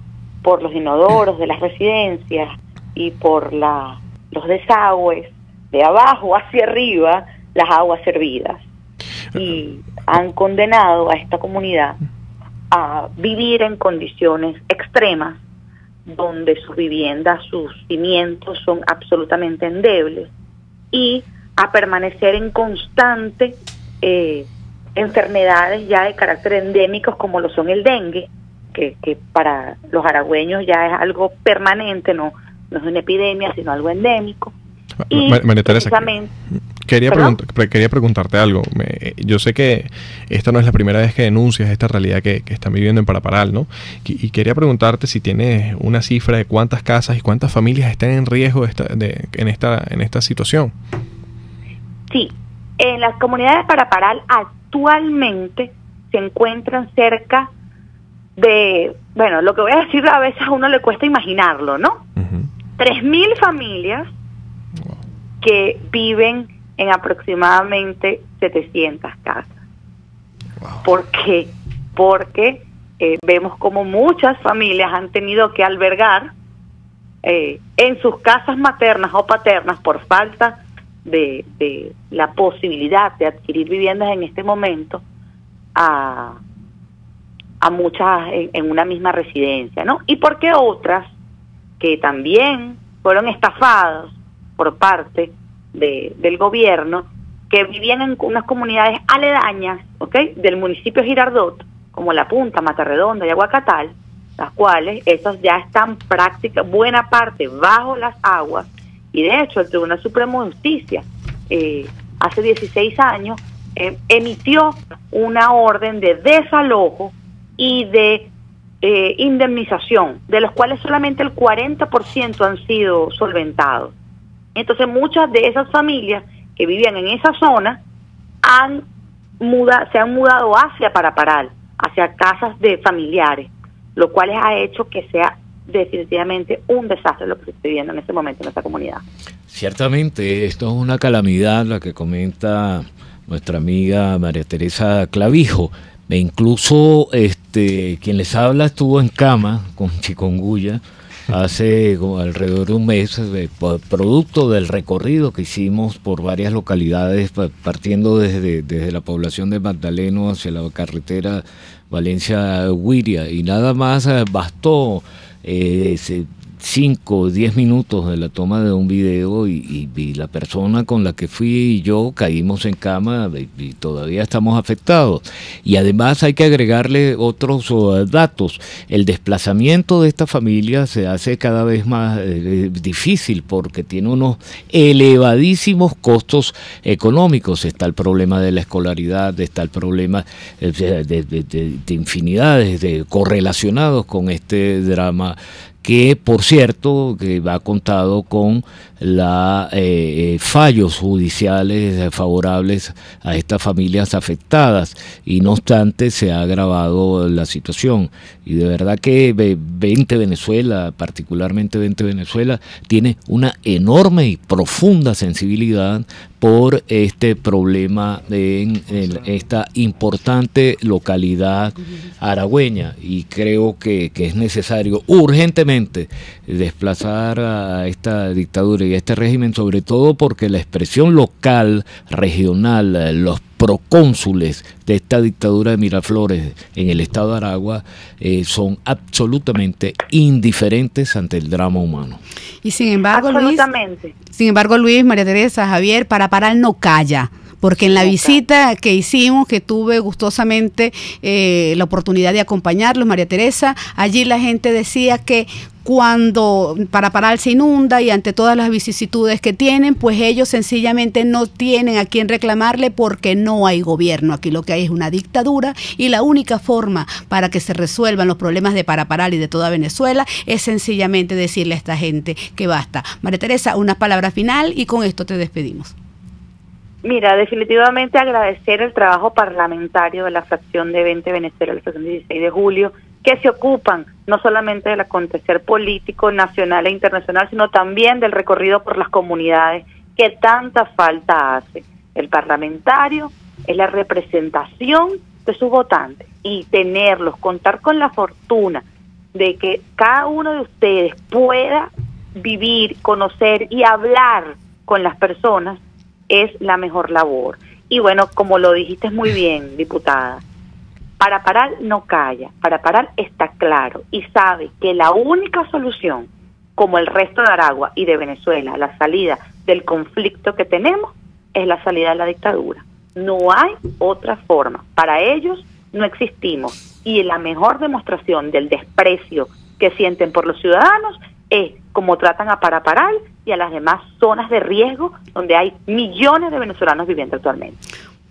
[SPEAKER 9] por los inodoros de las residencias y por los desagües de abajo hacia arriba, las aguas servidas. Y han condenado a esta comunidad a vivir en condiciones extremas, donde sus viviendas, sus cimientos son absolutamente endebles, y a permanecer en constante enfermedades ya de carácter endémicos, como lo son el dengue, que para los aragüeños ya es algo permanente, no es una epidemia, sino algo endémico. Y
[SPEAKER 6] María Teresa,
[SPEAKER 9] precisamente...
[SPEAKER 6] quería preguntarte algo. Yo sé que esta no es la primera vez que denuncias esta realidad que están viviendo en Paraparal, ¿no? Y quería preguntarte si tienes una cifra de cuántas casas y cuántas familias están en riesgo en esta situación.
[SPEAKER 9] Sí, en las comunidades de Paraparal actualmente se encuentran cerca de, bueno, lo que voy a decir a veces a uno le cuesta imaginarlo, ¿no? 3.000 familias que viven en aproximadamente 700 casas.
[SPEAKER 6] Wow.
[SPEAKER 9] ¿Por qué? Porque vemos como muchas familias han tenido que albergar en sus casas maternas o paternas, por falta de la posibilidad de adquirir viviendas en este momento, a muchas en una misma residencia, ¿no? Y porque otras que también fueron estafadas por parte del gobierno, que vivían en unas comunidades aledañas, ¿ok?, del municipio de Girardot, como La Punta, Matarredonda y Aguacatal, las cuales esas ya están buena parte bajo las aguas, y de hecho el Tribunal Supremo de Justicia hace 16 años emitió una orden de desalojo y de indemnización, de los cuales solamente el 40% han sido solventados. Entonces muchas de esas familias que vivían en esa zona se han mudado hacia Paraparal, hacia casas de familiares, lo cual ha hecho que sea definitivamente un desastre lo que se está viviendo en este momento en esta comunidad.
[SPEAKER 5] Ciertamente, esto es una calamidad la que comenta nuestra amiga María Teresa Clavijo. E incluso quien les habla estuvo en cama con chikungunya hace alrededor de un mes, producto del recorrido que hicimos por varias localidades, partiendo desde la población de Magdaleno hacia la carretera Valencia-Huiria, y nada más bastó 5 o 10 minutos de la toma de un video y la persona con la que fui y yo caímos en cama y todavía estamos afectados. Y además hay que agregarle otros datos. El desplazamiento de esta familia se hace cada vez más difícil porque tiene unos elevadísimos costos económicos. Está el problema de la escolaridad, está el problema de infinidades de correlacionados con este drama, que por cierto que va contado con fallos judiciales favorables a estas familias afectadas, y no obstante se ha agravado la situación. Y de verdad que 20 Venezuela, particularmente 20 Venezuela, tiene una enorme y profunda sensibilidad por este problema en esta importante localidad aragüeña, y creo que es necesario urgentemente urgentemente desplazar a esta dictadura y a este régimen, sobre todo porque la expresión local, regional, los procónsules de esta dictadura de Miraflores en el estado de Aragua son absolutamente indiferentes ante el drama humano.
[SPEAKER 3] Y sin embargo, Luis, María Teresa, Javier, Paraparal no calla. Porque en la visita que hicimos, que tuve gustosamente la oportunidad de acompañarlos, María Teresa, allí la gente decía que cuando Paraparal se inunda y ante todas las vicisitudes que tienen, pues ellos sencillamente no tienen a quién reclamarle porque no hay gobierno. Aquí lo que hay es una dictadura y la única forma para que se resuelvan los problemas de Paraparal y de toda Venezuela es sencillamente decirle a esta gente que basta. María Teresa, una palabra final y con esto te despedimos.
[SPEAKER 9] Mira, definitivamente agradecer el trabajo parlamentario de la fracción de 20 Venezuela, la fracción 16 de julio, que se ocupan no solamente del acontecer político nacional e internacional, sino también del recorrido por las comunidades que tanta falta hace. El parlamentario es la representación de sus votantes y tenerlos, contar con la fortuna de que cada uno de ustedes pueda vivir, conocer y hablar con las personas es la mejor labor. Y bueno, como lo dijiste muy bien, diputada, Paraparal no calla, Paraparal está claro y sabe que la única solución, como el resto de Aragua y de Venezuela, la salida del conflicto que tenemos, es la salida de la dictadura. No hay otra forma. Para ellos no existimos. Y la mejor demostración del desprecio que sienten por los ciudadanos es como tratan a Paraparal y a las demás zonas de riesgo donde hay millones de venezolanos viviendo actualmente.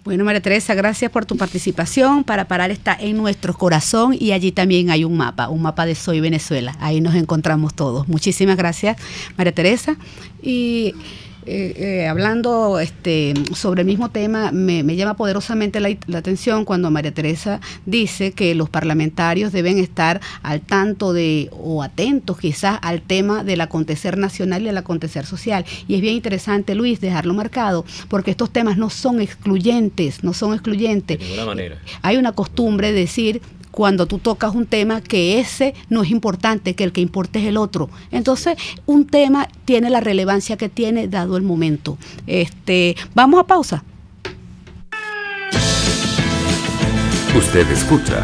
[SPEAKER 3] Bueno, María Teresa, gracias por tu participación. Paraparal está en nuestro corazón y allí también hay un mapa de Soy Venezuela. Ahí nos encontramos todos. Muchísimas gracias, María Teresa. Y hablando sobre el mismo tema, me llama poderosamente la atención cuando María Teresa dice que los parlamentarios deben estar al tanto de, o atentos quizás al tema del acontecer nacional y del acontecer social. Y es bien interesante, Luis, dejarlo marcado, porque estos temas no son excluyentes, De ninguna manera. Hay una costumbre de decir, cuando tú tocas un tema, que ese no es importante, que el que importa es el otro. Entonces, un tema tiene la relevancia que tiene dado el momento. Vamos a pausa.
[SPEAKER 2] Usted escucha,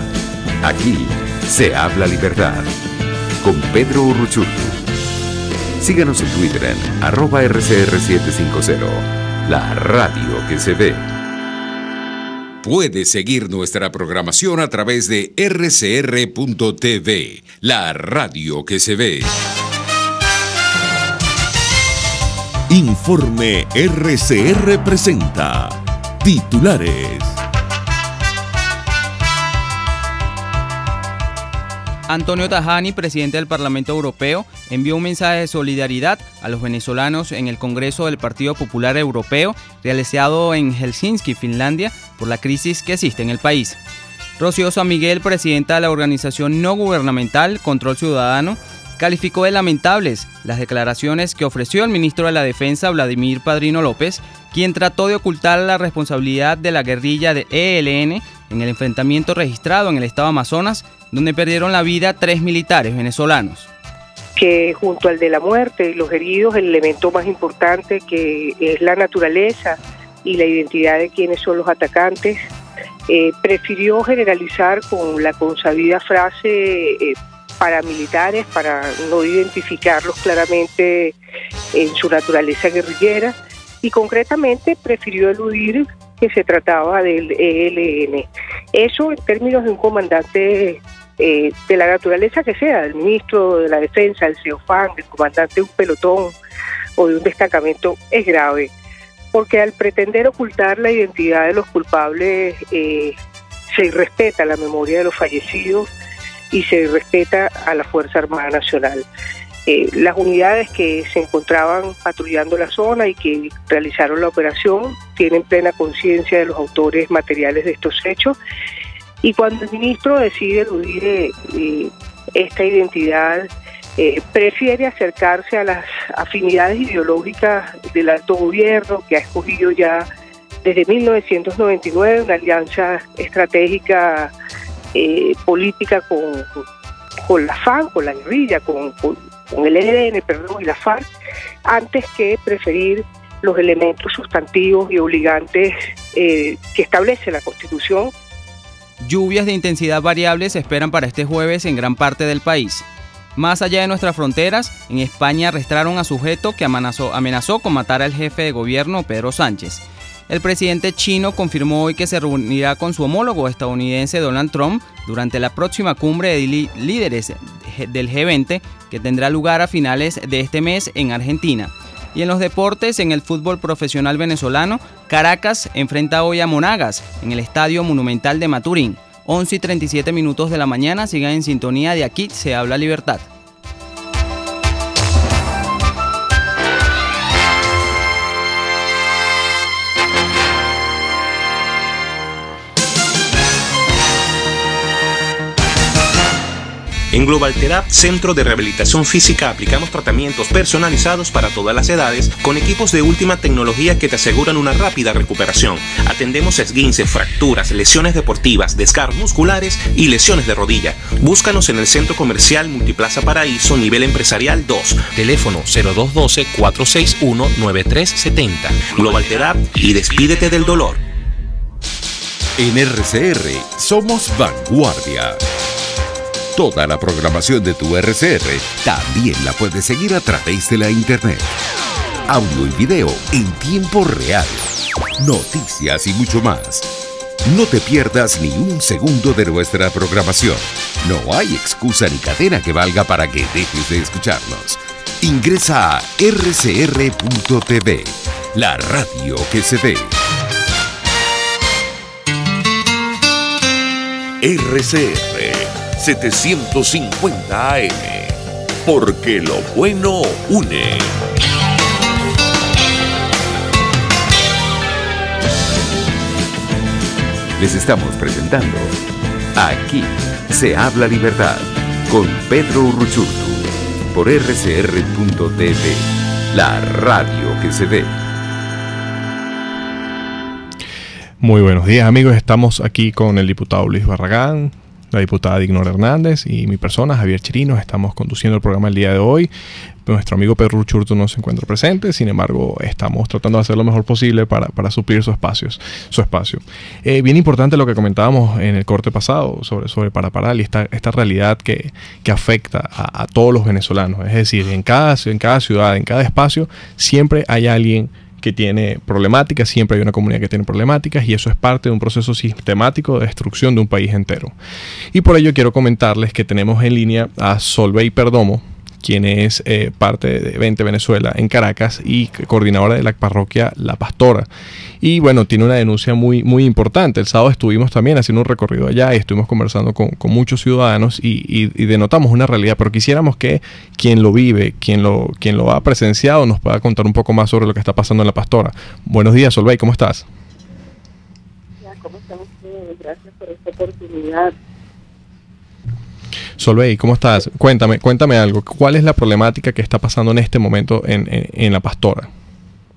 [SPEAKER 2] aquí se habla libertad, con Pedro Urruchurtu. Síganos en Twitter en @RCR750, la radio que se ve.
[SPEAKER 7] Puedes seguir nuestra programación a través de rcr.tv, la radio que se ve.
[SPEAKER 1] Informe RCR presenta titulares.
[SPEAKER 10] Antonio Tajani, presidente del Parlamento Europeo, envió un mensaje de solidaridad a los venezolanos en el Congreso del Partido Popular Europeo, realizado en Helsinki, Finlandia, por la crisis que existe en el país. Rocío San Miguel, presidenta de la organización no gubernamental Control Ciudadano, calificó de lamentables las declaraciones que ofreció el ministro de la Defensa, Vladimir Padrino López, quien trató de ocultar la responsabilidad de la guerrilla de ELN en el enfrentamiento registrado en el estado Amazonas, donde perdieron la vida 3 militares venezolanos.
[SPEAKER 11] Que junto al de la muerte y los heridos, el elemento más importante, que es la naturaleza y la identidad de quienes son los atacantes, prefirió generalizar con la consabida frase paramilitares para no identificarlos claramente en su naturaleza guerrillera, y concretamente prefirió eludir que se trataba del ELN. Eso en términos de un comandante de la naturaleza que sea, del ministro de la Defensa, del CEOFAN, del comandante de un pelotón o de un destacamento, es grave, porque al pretender ocultar la identidad de los culpables se irrespeta la memoria de los fallecidos y se irrespeta a la Fuerza Armada Nacional. Las unidades que se encontraban patrullando la zona y que realizaron la operación tienen plena conciencia de los autores materiales de estos hechos, y cuando el ministro decide eludir esta identidad, prefiere acercarse a las afinidades ideológicas del alto gobierno, que ha escogido ya desde 1999 una alianza estratégica política con la FARC, con la guerrilla, con el ELN, y la FARC, antes que preferir los elementos sustantivos y obligantes que establece la Constitución.
[SPEAKER 10] Lluvias de intensidad variable se esperan para este jueves en gran parte del país. Más allá de nuestras fronteras, en España arrestaron a sujeto que amenazó con matar al jefe de gobierno, Pedro Sánchez. El presidente chino confirmó hoy que se reunirá con su homólogo estadounidense Donald Trump durante la próxima cumbre de líderes del G20 que tendrá lugar a finales de este mes en Argentina. Y en los deportes, en el fútbol profesional venezolano, Caracas enfrenta hoy a Monagas en el Estadio Monumental de Maturín. 11:37 de la mañana, sigan en sintonía de Aquí se habla libertad.
[SPEAKER 12] En Global Therapy, Centro de Rehabilitación Física, aplicamos tratamientos personalizados para todas las edades con equipos de última tecnología que te aseguran una rápida recuperación. Atendemos esguinces, fracturas, lesiones deportivas, desgarros musculares y lesiones de rodilla. Búscanos en el Centro Comercial Multiplaza Paraíso, nivel empresarial 2. Teléfono 0212-461-9370. Global Therapy y despídete del dolor.
[SPEAKER 2] En RCR somos vanguardia. Toda la programación de tu RCR también la puedes seguir a través de la internet. Audio y video en tiempo real. Noticias y mucho más. No te pierdas ni un segundo de nuestra programación. No hay excusa ni cadena que valga para que dejes de escucharnos. Ingresa a rcr.tv, la radio que se ve.
[SPEAKER 1] RCR 750 AM, porque lo bueno une.
[SPEAKER 2] Les estamos presentando Aquí se habla libertad con Pedro Urruchurtu por rcr.tv, la radio que se ve.
[SPEAKER 6] Muy buenos días, amigos. Estamos aquí con el diputado Luis Barragán, la diputada Dignora Hernández y mi persona, Javier Chirinos. Estamos conduciendo el programa el día de hoy. Nuestro amigo Pedro Urruchurtu no se encuentra presente, sin embargo, estamos tratando de hacer lo mejor posible para suplir su espacio. Bien importante lo que comentábamos en el corte pasado sobre Paraparal y esta realidad que afecta a todos los venezolanos. Es decir, en cada ciudad, en cada espacio, siempre hay alguien que tiene problemáticas, siempre hay una comunidad que tiene problemáticas, y eso es parte de un proceso sistemático de destrucción de un país entero. Y por ello quiero comentarles que tenemos en línea a Solveig Perdomo, quien es parte de 20 Venezuela en Caracas y coordinadora de la parroquia La Pastora. Y bueno, tiene una denuncia muy, muy importante. El sábado estuvimos también haciendo un recorrido allá y estuvimos conversando con muchos ciudadanos y denotamos una realidad, pero quisiéramos que quien lo vive, quien lo ha presenciado, nos pueda contar un poco más sobre lo que está pasando en La Pastora. Buenos días, Solveig, ¿cómo estás?
[SPEAKER 13] ¿Cómo están ustedes? Gracias por esta oportunidad.
[SPEAKER 6] Solveig, ¿cómo estás? Cuéntame algo. ¿Cuál es la problemática que está pasando en este momento en La Pastora?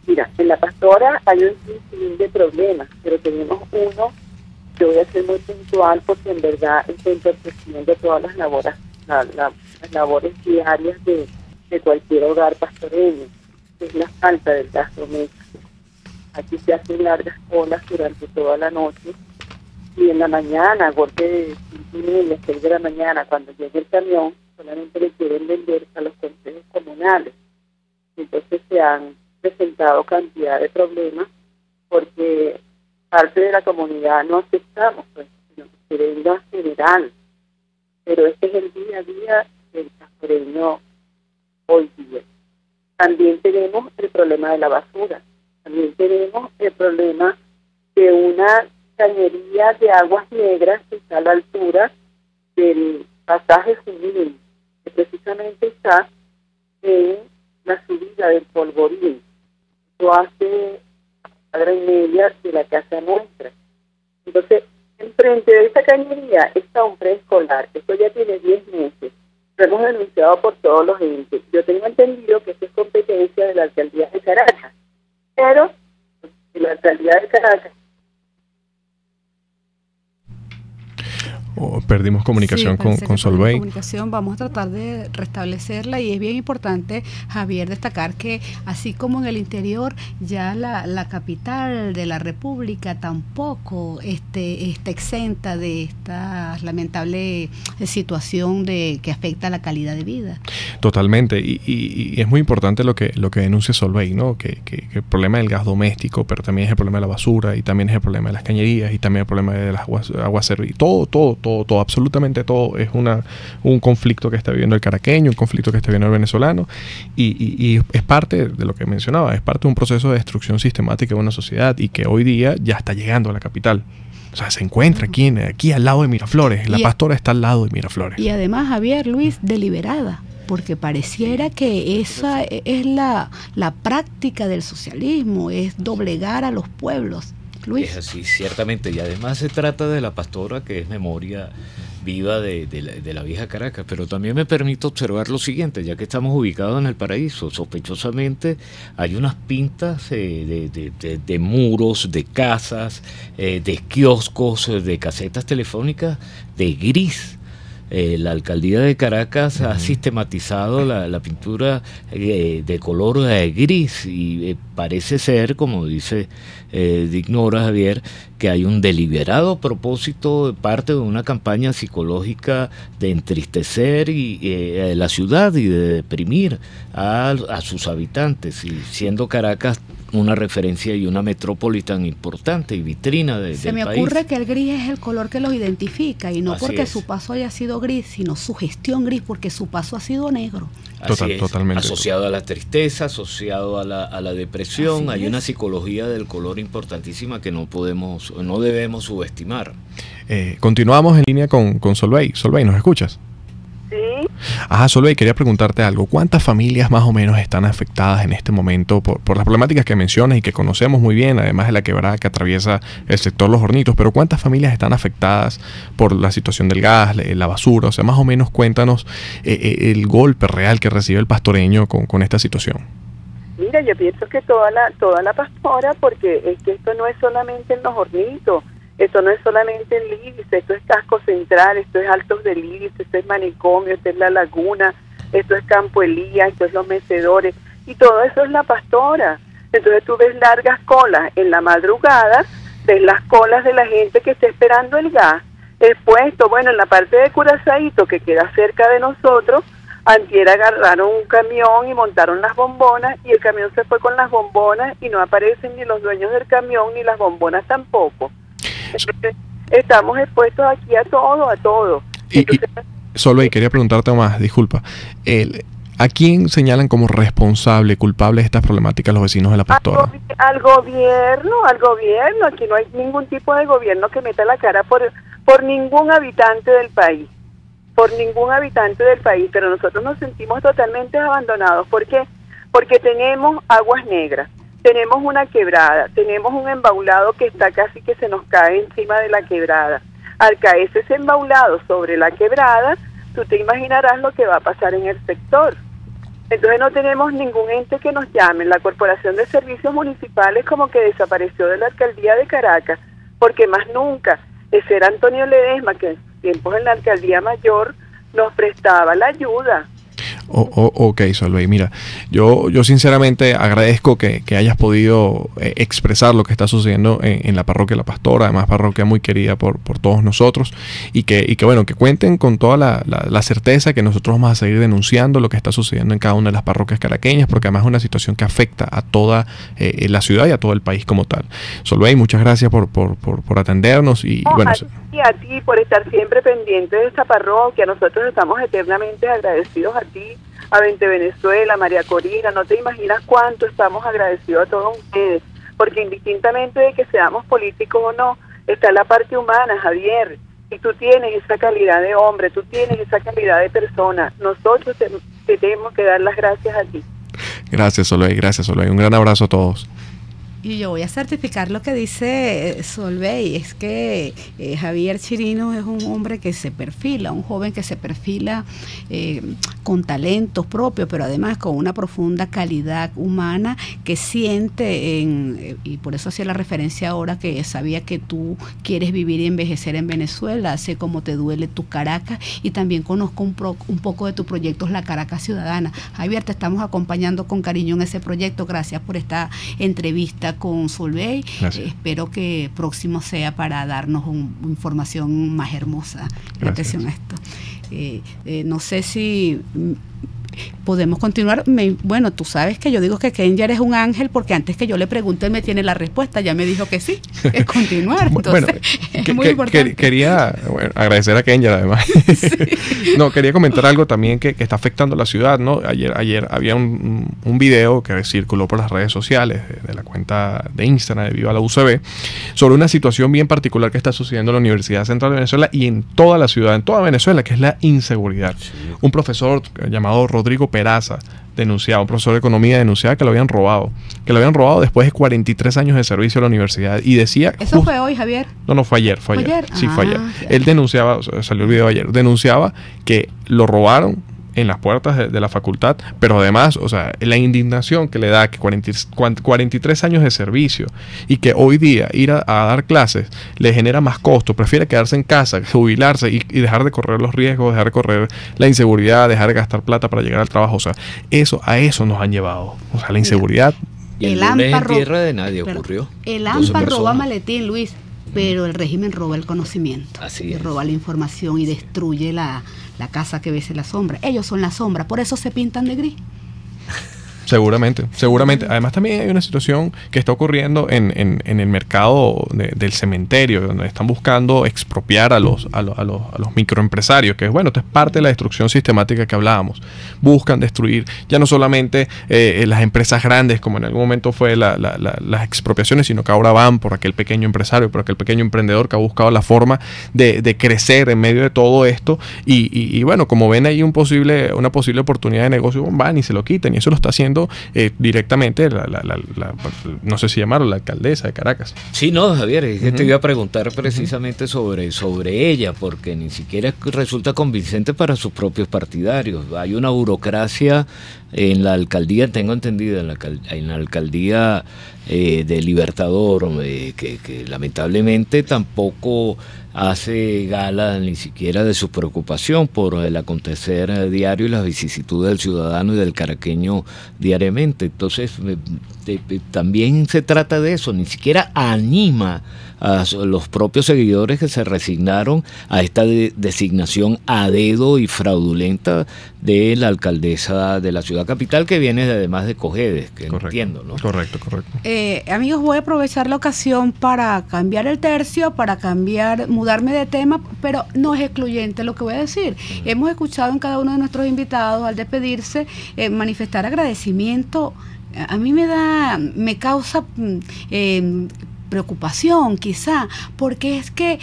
[SPEAKER 13] Mira, en La Pastora hay un sinfín de problemas, pero tenemos uno que voy a ser muy puntual porque en verdad es la intersección de todas las labores, las labores diarias de cualquier hogar pastoreño, que es la falta del gas doméstico. Aquí se hacen largas colas durante toda la noche y en la mañana, a golpe de 5:30, 6 de la mañana, cuando llegue el camión, solamente le quieren vender a los consejos comunales. Entonces se han presentado cantidad de problemas porque parte de la comunidad no aceptamos, pues, sino que se venga general. Pero este es el día a día del pastoreño hoy día. También tenemos el problema de la basura. También tenemos el problema de una cañería de aguas negras que está a la altura del pasaje Junín, que precisamente está en la subida del Polvorín. Esto hace cuadra y media de la casa nuestra. Entonces, enfrente de esta cañería está un preescolar. Esto ya tiene 10 meses. Lo hemos denunciado por todos los entes. Yo tengo entendido que esto es competencia de la alcaldía de Caracas, pero la alcaldía de Caracas.
[SPEAKER 6] Perdimos comunicación con Solveig.
[SPEAKER 3] Vamos a tratar de restablecerla, y es bien importante, Javier, destacar que así como en el interior, ya la capital de la República tampoco está exenta de esta lamentable situación que afecta a la calidad de vida.
[SPEAKER 6] Totalmente, y es muy importante lo que denuncia Solveig, ¿no? Que el problema del gas doméstico, pero también es el problema de la basura, y también es el problema de las cañerías, y también el problema de las aguas servidas. Todo, absolutamente todo es un conflicto que está viviendo el caraqueño, un conflicto que está viviendo el venezolano, y es parte de lo que mencionaba, es parte de un proceso de destrucción sistemática de una sociedad, y que hoy día ya está llegando a la capital. O sea, se encuentra aquí al lado de Miraflores. La Pastora está al lado de Miraflores.
[SPEAKER 3] Y además, Javier, Luis, deliberada, porque pareciera que esa es la práctica del socialismo, es doblegar a los pueblos. Luis.
[SPEAKER 5] Es así, ciertamente, y además se trata de la Pastora, que es memoria viva de la vieja Caracas, pero también me permito observar lo siguiente, ya que estamos ubicados en el Paraíso. Sospechosamente hay unas pintas de muros, de casas, de kioscos, de casetas telefónicas de gris. La alcaldía de Caracas ha sistematizado la pintura de color gris, y parece ser, como dice Dignora, Javier, que hay un deliberado propósito, parte de una campaña psicológica de entristecer la ciudad y de deprimir a sus habitantes, y siendo Caracas una referencia y una metrópoli tan importante y vitrina del país.
[SPEAKER 3] Se me ocurre que el gris es el color que los identifica, y no porque su paso haya sido gris, sino su gestión gris, porque su paso ha sido negro.
[SPEAKER 5] Totalmente. Asociado a la tristeza, asociado a la depresión, hay una psicología del color importantísima que no debemos subestimar.
[SPEAKER 6] Continuamos en línea con Solveig. Solveig, ¿nos escuchas?
[SPEAKER 13] Sí.
[SPEAKER 6] Solveig, quería preguntarte algo. ¿Cuántas familias más o menos están afectadas en este momento por las problemáticas que mencionas y que conocemos muy bien, además de la quebrada que atraviesa el sector Los Hornitos? Pero ¿cuántas familias están afectadas por la situación del gas, la basura? O sea, más o menos cuéntanos el golpe real que recibe el pastoreño con esta situación.
[SPEAKER 13] Mira, yo pienso que toda la Pastora, porque es que esto no es solamente en Los Hornitos. Esto no es solamente en Lidis, esto es Casco Central, esto es Altos de Lidis, esto es Manicomio, esto es La Laguna, esto es Campo Elías, esto es Los Mecedores, y todo eso es la Pastora. Entonces tú ves largas colas en la madrugada, ves las colas de la gente que está esperando el gas. Expuesto, bueno, en la parte de Curazaíto, que queda cerca de nosotros, antier agarraron un camión y montaron las bombonas, y el camión se fue con las bombonas, y no aparecen ni los dueños del camión, ni las bombonas tampoco. Entonces, estamos expuestos aquí a todo. Entonces,
[SPEAKER 6] Solveig, quería preguntarte más, disculpa. ¿A quién señalan como responsable, culpable de estas problemáticas los vecinos de la Pastora?
[SPEAKER 13] Al gobierno. Aquí no hay ningún tipo de gobierno que meta la cara por ningún habitante del país. Pero nosotros nos sentimos totalmente abandonados. ¿Por qué? Porque tenemos aguas negras. Tenemos una quebrada, tenemos un embaulado que está casi que se nos cae encima de la quebrada. Al caerse ese embaulado sobre la quebrada, tú te imaginarás lo que va a pasar en el sector. Entonces no tenemos ningún ente que nos llame. La Corporación de Servicios Municipales como que desapareció de la alcaldía de Caracas, porque más nunca. Ese era Antonio Ledesma, que en tiempos en la alcaldía mayor nos prestaba la ayuda.
[SPEAKER 6] Ok, Solveig, mira, yo sinceramente agradezco que hayas podido expresar lo que está sucediendo en la parroquia La Pastora, además parroquia muy querida por todos nosotros, y que bueno, que cuenten con toda la certeza que nosotros vamos a seguir denunciando lo que está sucediendo en cada una de las parroquias caraqueñas, porque además es una situación que afecta a toda la ciudad y a todo el país como tal. Solveig, muchas gracias por atendernos y bueno.
[SPEAKER 13] Y a ti por estar siempre pendiente de esta parroquia. Nosotros estamos eternamente agradecidos a ti, a Vente Venezuela, María Corina. No te imaginas cuánto estamos agradecidos a todos ustedes, porque indistintamente de que seamos políticos o no, está la parte humana, Javier, y tú tienes esa calidad de hombre, tú tienes esa calidad de persona. Nosotros te tenemos que dar las gracias a ti.
[SPEAKER 6] Gracias, Solveig, un gran abrazo a todos.
[SPEAKER 3] Y yo voy a certificar lo que dice Solveig, es que Javier Chirinos es un hombre que se perfila, un joven que se perfila con talentos propios, pero además con una profunda calidad humana que siente y por eso hacía la referencia ahora que sabía que tú quieres vivir y envejecer en Venezuela, sé cómo te duele tu Caracas y también conozco un poco de tu proyecto La Caracas Ciudadana. Javier, te estamos acompañando con cariño en ese proyecto, gracias por esta entrevista con Solveig. Espero que próximo sea para darnos información más hermosa en atención a esto. No sé si podemos continuar. Bueno, tú sabes que yo digo que Kenyer es un ángel porque antes que yo le pregunte él me tiene la respuesta, ya me dijo que sí, es continuar. Entonces, es muy importante.
[SPEAKER 6] Quería agradecer a Kenyer además. Sí. No, quería comentar algo también que está afectando a la ciudad, ¿no? Ayer había un video que circuló por las redes sociales de la cuenta de Instagram de Viva la UCB sobre una situación bien particular que está sucediendo en la Universidad Central de Venezuela y en toda la ciudad, en toda Venezuela, que es la inseguridad. Sí. Un profesor llamado Rodrigo Peraza denunciaba, un profesor de economía denunciaba que lo habían robado después de 43 años de servicio a la universidad y decía...
[SPEAKER 3] ¿Eso fue hoy, Javier?
[SPEAKER 6] No, fue ayer. Sí, fue ayer. Él denunciaba, salió el video ayer, denunciaba que lo robaron en las puertas de la facultad, pero además, o sea, la indignación que le da que 43 años de servicio y que hoy día ir a dar clases le genera más costo, prefiere quedarse en casa, jubilarse y dejar de correr los riesgos, dejar de correr la inseguridad, dejar de gastar plata para llegar al trabajo, o sea, a eso nos han llevado, o sea, la inseguridad.
[SPEAKER 5] Y el lunes en tierra de nadie ocurrió.
[SPEAKER 3] El AMPA roba maletín, Luis, pero el régimen roba el conocimiento.
[SPEAKER 5] Así es.
[SPEAKER 3] Y roba la información y destruye la casa que ves en la sombra. Ellos son la sombra, por eso se pintan de gris.
[SPEAKER 6] Seguramente. Además también hay una situación que está ocurriendo en el mercado del cementerio, donde están buscando expropiar a los microempresarios, que bueno, esto es parte de la destrucción sistemática que hablábamos. Buscan destruir ya no solamente las empresas grandes, como en algún momento fue las expropiaciones, sino que ahora van por aquel pequeño empresario, por aquel pequeño emprendedor que ha buscado la forma de crecer en medio de todo esto y bueno, como ven ahí una posible oportunidad de negocio, van y se lo quitan, y eso lo está haciendo directamente no sé si llamarlo, la alcaldesa de Caracas.
[SPEAKER 5] Sí, no, Javier, es que te iba a preguntar precisamente sobre ella, porque ni siquiera resulta convincente para sus propios partidarios. Hay una burocracia en la alcaldía, tengo entendido, en la alcaldía de Libertador, que lamentablemente tampoco hace gala ni siquiera de su preocupación por el acontecer diario y las vicisitudes del ciudadano y del caraqueño diariamente. Entonces, también se trata de eso, ni siquiera anima a los propios seguidores que se resignaron a esta designación a dedo y fraudulenta de la alcaldesa de la ciudad capital, que viene además de Cojedes, que correcto, entiendo, ¿no?
[SPEAKER 6] Correcto.
[SPEAKER 3] Amigos, voy a aprovechar la ocasión para cambiar el tercio, mudarme de tema, pero no es excluyente lo que voy a decir. Hemos escuchado en cada uno de nuestros invitados, al despedirse, manifestar agradecimiento. A mí me causa preocupación quizá, porque es que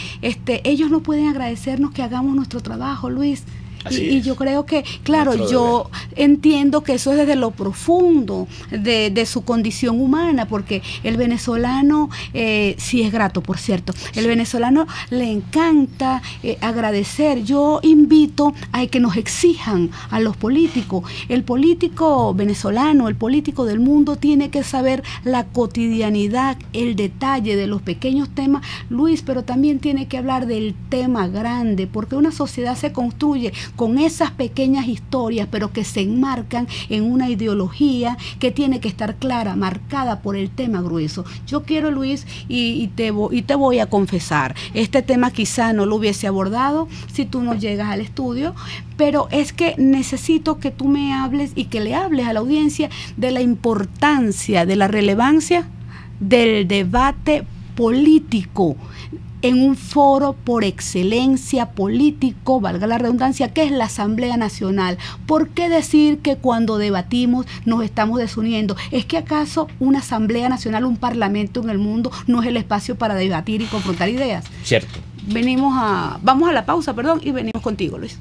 [SPEAKER 3] ellos no pueden agradecernos que hagamos nuestro trabajo, Luis. Y yo creo que, claro, yo entiendo que eso es desde lo profundo de su condición humana, porque el venezolano, sí es grato, por cierto, el venezolano le encanta agradecer. Yo invito a que nos exijan a los políticos. El político venezolano, el político del mundo tiene que saber la cotidianidad, el detalle de los pequeños temas, Luis, pero también tiene que hablar del tema grande, porque una sociedad se construye con esas pequeñas historias, pero que se enmarcan en una ideología que tiene que estar clara, marcada por el tema grueso. Yo quiero, Luis, y te voy a confesar, este tema quizá no lo hubiese abordado si tú no llegas al estudio, pero es que necesito que tú me hables y que le hables a la audiencia de la importancia, de la relevancia del debate político en un foro por excelencia político, valga la redundancia, que es la Asamblea Nacional. ¿Por qué decir que cuando debatimos nos estamos desuniendo? ¿Es que acaso una Asamblea Nacional, un parlamento en el mundo, no es el espacio para debatir y confrontar ideas?
[SPEAKER 5] Cierto.
[SPEAKER 3] Vamos a la pausa, y venimos contigo, Luis.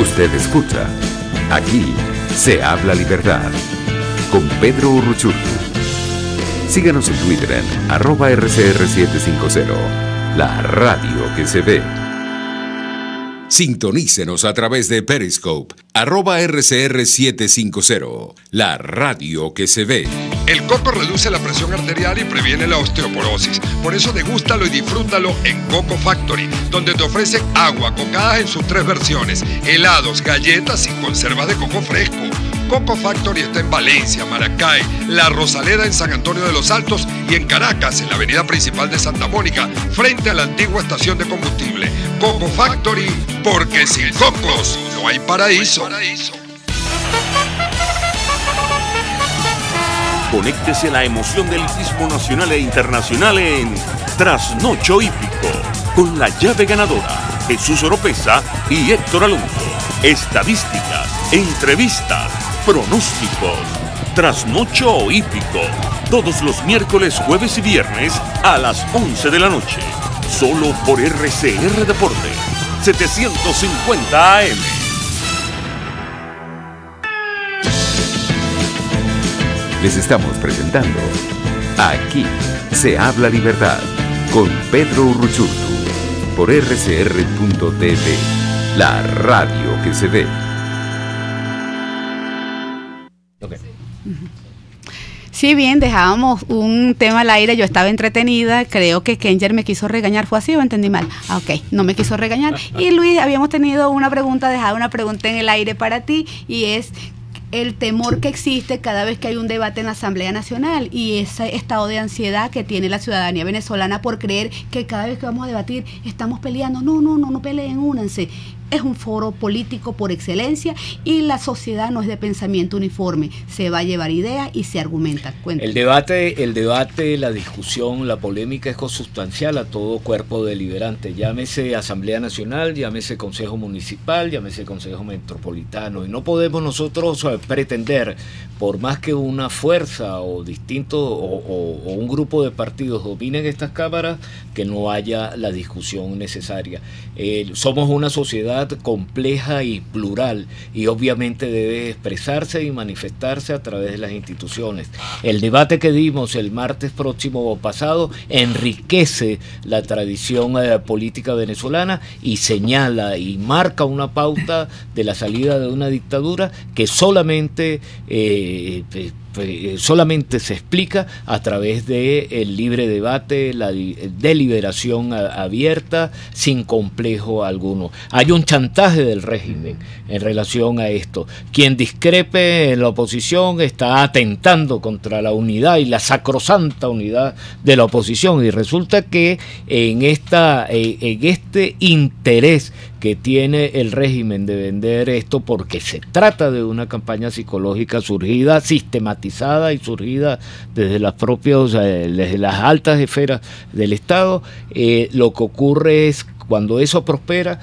[SPEAKER 2] Usted escucha, aquí se habla libertad. con Pedro Urruchurtu. Síganos en Twitter en @RCR750, la radio que se ve.
[SPEAKER 7] Sintonícenos a través de Periscope, @RCR750, la radio que se ve.
[SPEAKER 14] El coco reduce la presión arterial y previene la osteoporosis. Por eso degústalo y disfrútalo en Coco Factory, donde te ofrecen agua, cocadas en sus 3 versiones, helados, galletas y conservas de coco fresco. Coco Factory está en Valencia, Maracay, La Rosaleda en San Antonio de los Altos y en Caracas, en la avenida principal de Santa Mónica, frente a la antigua estación de combustible. Coco Factory, porque sin cocos no hay paraíso.
[SPEAKER 1] Conéctese a la emoción del hippismo nacional e internacional en Trasnocho Hípico, con la llave ganadora, Jesús Oropesa y Héctor Alonso. Estadísticas, entrevistas, pronósticos. Trasnocho Hípico, todos los miércoles, jueves y viernes a las 11 de la noche. Solo por RCR Deporte, 750 AM.
[SPEAKER 2] Les estamos presentando Aquí se habla libertad con Pedro Urruchurtu por RCR.tv, la radio que se ve.
[SPEAKER 3] Sí, bien, dejábamos un tema al aire, yo estaba entretenida, creo que Kenger me quiso regañar, ¿fue así o entendí mal? Ok, no me quiso regañar. Y Luis, habíamos tenido una pregunta, dejaba una pregunta en el aire para ti, y es el temor que existe cada vez que hay un debate en la Asamblea Nacional y ese estado de ansiedad que tiene la ciudadanía venezolana por creer que cada vez que vamos a debatir estamos peleando. No peleen, únanse. Es un foro político por excelencia y la sociedad no es de pensamiento uniforme. Se va a llevar ideas y se argumenta. Cuéntame.
[SPEAKER 5] El debate, la discusión, la polémica es consustancial a todo cuerpo deliberante. Llámese Asamblea Nacional, llámese Consejo Municipal, llámese Consejo Metropolitano. Y no podemos nosotros pretender, por más que una fuerza o distinto o un grupo de partidos dominen estas cámaras, que no haya la discusión necesaria. Somos una sociedad compleja y plural y obviamente debe expresarse y manifestarse a través de las instituciones. El debate que dimos el martes próximo pasado enriquece la tradición política venezolana y señala y marca una pauta de la salida de una dictadura que solamente se explica a través del libre debate, la deliberación abierta, sin complejo alguno. Hay un chantaje del régimen en relación a esto. Quien discrepe en la oposición está atentando contra la unidad y la sacrosanta unidad de la oposición, y resulta que en este interés que tiene el régimen de vender esto, porque se trata de una campaña psicológica surgida, sistematizada y surgida desde desde las altas esferas del Estado, lo que ocurre es cuando eso prospera,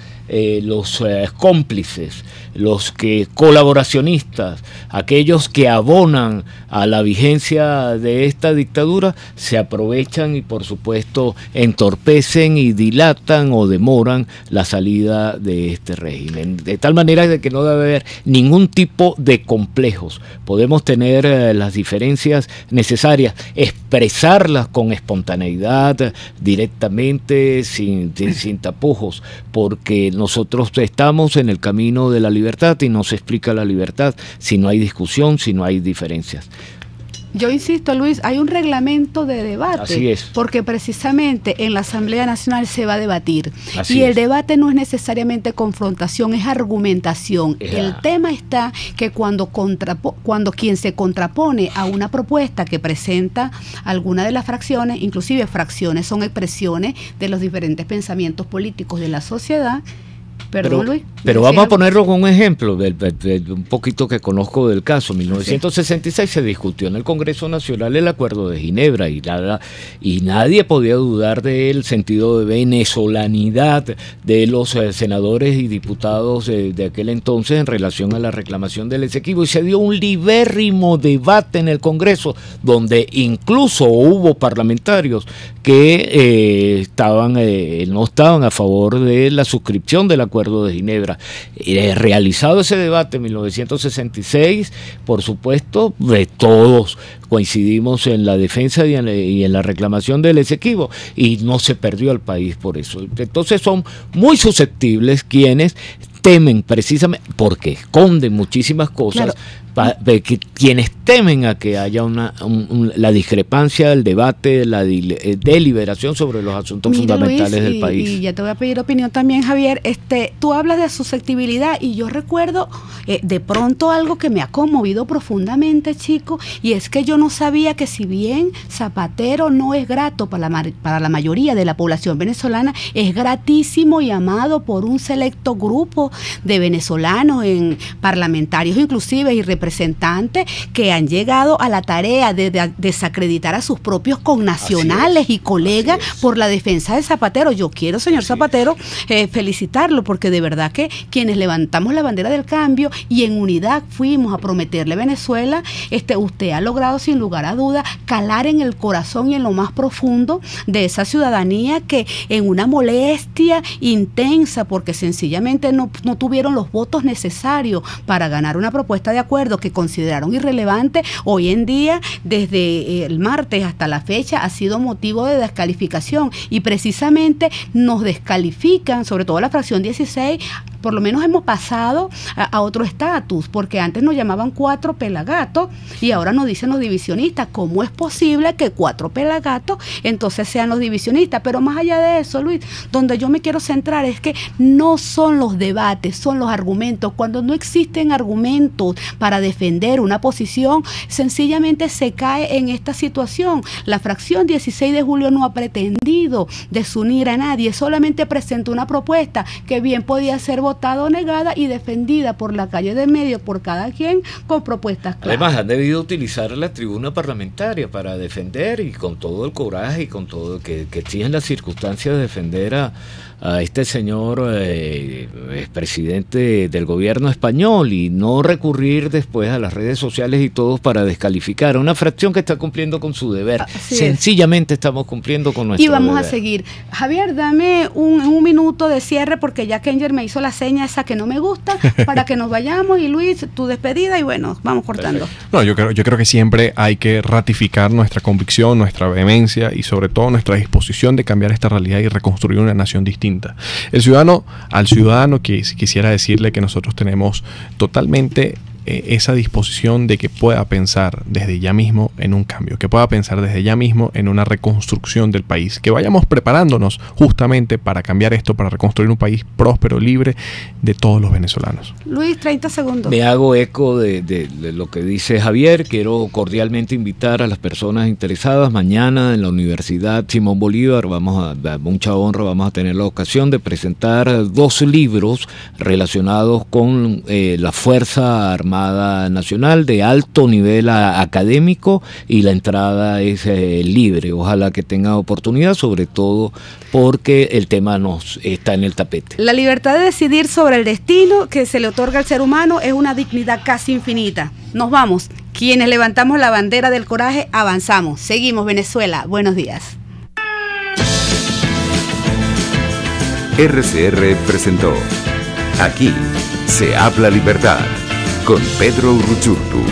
[SPEAKER 5] los cómplices, los colaboracionistas, aquellos que abonan a la vigencia de esta dictadura, se aprovechan y por supuesto entorpecen y dilatan o demoran la salida de este régimen. De tal manera de que no debe haber ningún tipo de complejos. Podemos tener las diferencias necesarias, expresarlas con espontaneidad, directamente, sin tapujos, porque nosotros estamos en el camino de la libertad y no se explica la libertad si no hay discusión, si no hay diferencias.
[SPEAKER 3] Yo insisto, Luis, hay un reglamento de debate.
[SPEAKER 5] Así es.
[SPEAKER 3] Porque precisamente en la Asamblea Nacional se va a debatir.
[SPEAKER 5] Así
[SPEAKER 3] y el
[SPEAKER 5] es.
[SPEAKER 3] debate no es necesariamente confrontación, es argumentación. El tema está que cuando quien se contrapone a una propuesta que presenta alguna de las fracciones, inclusive fracciones son expresiones de los diferentes pensamientos políticos de la sociedad. Perdón, Luis.
[SPEAKER 5] Pero vamos a ponerlo con un ejemplo, un poquito que conozco del caso. En 1966 se discutió en el Congreso Nacional el Acuerdo de Ginebra y nadie podía dudar del sentido de venezolanidad de los senadores y diputados de aquel entonces en relación a la reclamación del Esequibo, y se dio un libérrimo debate en el Congreso donde incluso hubo parlamentarios que no estaban a favor de la suscripción del Acuerdo Acuerdo de Ginebra. Realizado ese debate en 1966, por supuesto, todos coincidimos en la defensa y en la reclamación del Esequibo, y no se perdió el país por eso. Entonces son muy susceptibles quienes temen, precisamente porque esconden muchísimas cosas, quienes temen a que haya la discrepancia, el debate, la deliberación sobre los asuntos fundamentales del país.
[SPEAKER 3] Y ya te voy a pedir opinión también, Javier. Tú hablas de susceptibilidad y yo recuerdo de pronto algo que me ha conmovido profundamente, chico, y es que yo no sabía que si bien Zapatero no es grato para la mayoría de la población venezolana, es gratísimo y amado por un selecto grupo de venezolanos, parlamentarios inclusive y representantes, que han llegado a la tarea de desacreditar a sus propios connacionales y colegas por la defensa de Zapatero. Yo quiero, señor Zapatero, felicitarlo, porque de verdad que quienes levantamos la bandera del cambio y en unidad fuimos a prometerle a Venezuela, usted ha logrado sin lugar a duda calar en el corazón y en lo más profundo de esa ciudadanía que en una molestia intensa, porque sencillamente no tuvieron los votos necesarios para ganar una propuesta de acuerdo que consideraron irrelevante, hoy en día, desde el martes hasta la fecha, ha sido motivo de descalificación, y precisamente nos descalifican, sobre todo la fracción 16, por lo menos hemos pasado a otro estatus, porque antes nos llamaban 4 pelagatos y ahora nos dicen los divisionistas. ¿Cómo es posible que 4 pelagatos entonces sean los divisionistas? Pero más allá de eso, Luis, donde yo me quiero centrar es que no son los debates, son los argumentos. Cuando no existen argumentos para defender una posición, sencillamente se cae en esta situación. La fracción 16 de julio no ha pretendido desunir a nadie, solamente presentó una propuesta que bien podía ser votada o negada y defendida por la calle de medio, por cada quien, con propuestas claras.
[SPEAKER 5] Además, han debido utilizar la tribuna parlamentaria para defender, y con todo el coraje y con todo que exigen las circunstancias, de defender a este señor expresidente del gobierno español, y no recurrir después a las redes sociales y todos para descalificar a una fracción que está cumpliendo con su deber. Sencillamente estamos cumpliendo con nuestro deber.
[SPEAKER 3] Y vamos a seguir. Javier, dame un minuto de cierre, porque ya Kenger me hizo la seña esa que no me gusta, para que nos vayamos, y Luis, tu despedida, y bueno, vamos cortando.
[SPEAKER 6] No, yo creo que siempre hay que ratificar nuestra convicción, nuestra vehemencia y sobre todo nuestra disposición de cambiar esta realidad y reconstruir una nación distinta. Al ciudadano que quisiera decirle que nosotros tenemos totalmente esa disposición de que pueda pensar desde ya mismo en un cambio, que pueda pensar desde ya mismo en una reconstrucción del país, que vayamos preparándonos justamente para cambiar esto, para reconstruir un país próspero, libre de todos los venezolanos.
[SPEAKER 3] Luis, 30 segundos.
[SPEAKER 5] Me hago eco de lo que dice Javier. Quiero cordialmente invitar a las personas interesadas. Mañana en la Universidad Simón Bolívar, mucha honra, vamos a tener la ocasión de presentar 2 libros relacionados con la Fuerza Armada Nacional de alto nivel académico, y la entrada es libre. Ojalá que tenga oportunidad, sobre todo porque el tema nos está en el tapete.
[SPEAKER 3] La libertad de decidir sobre el destino que se le otorga al ser humano es una dignidad casi infinita. Nos vamos. Quienes levantamos la bandera del coraje, avanzamos. Seguimos, Venezuela. Buenos días.
[SPEAKER 2] RCR presentó Aquí se habla libertad, con Pedro Urruchurtu.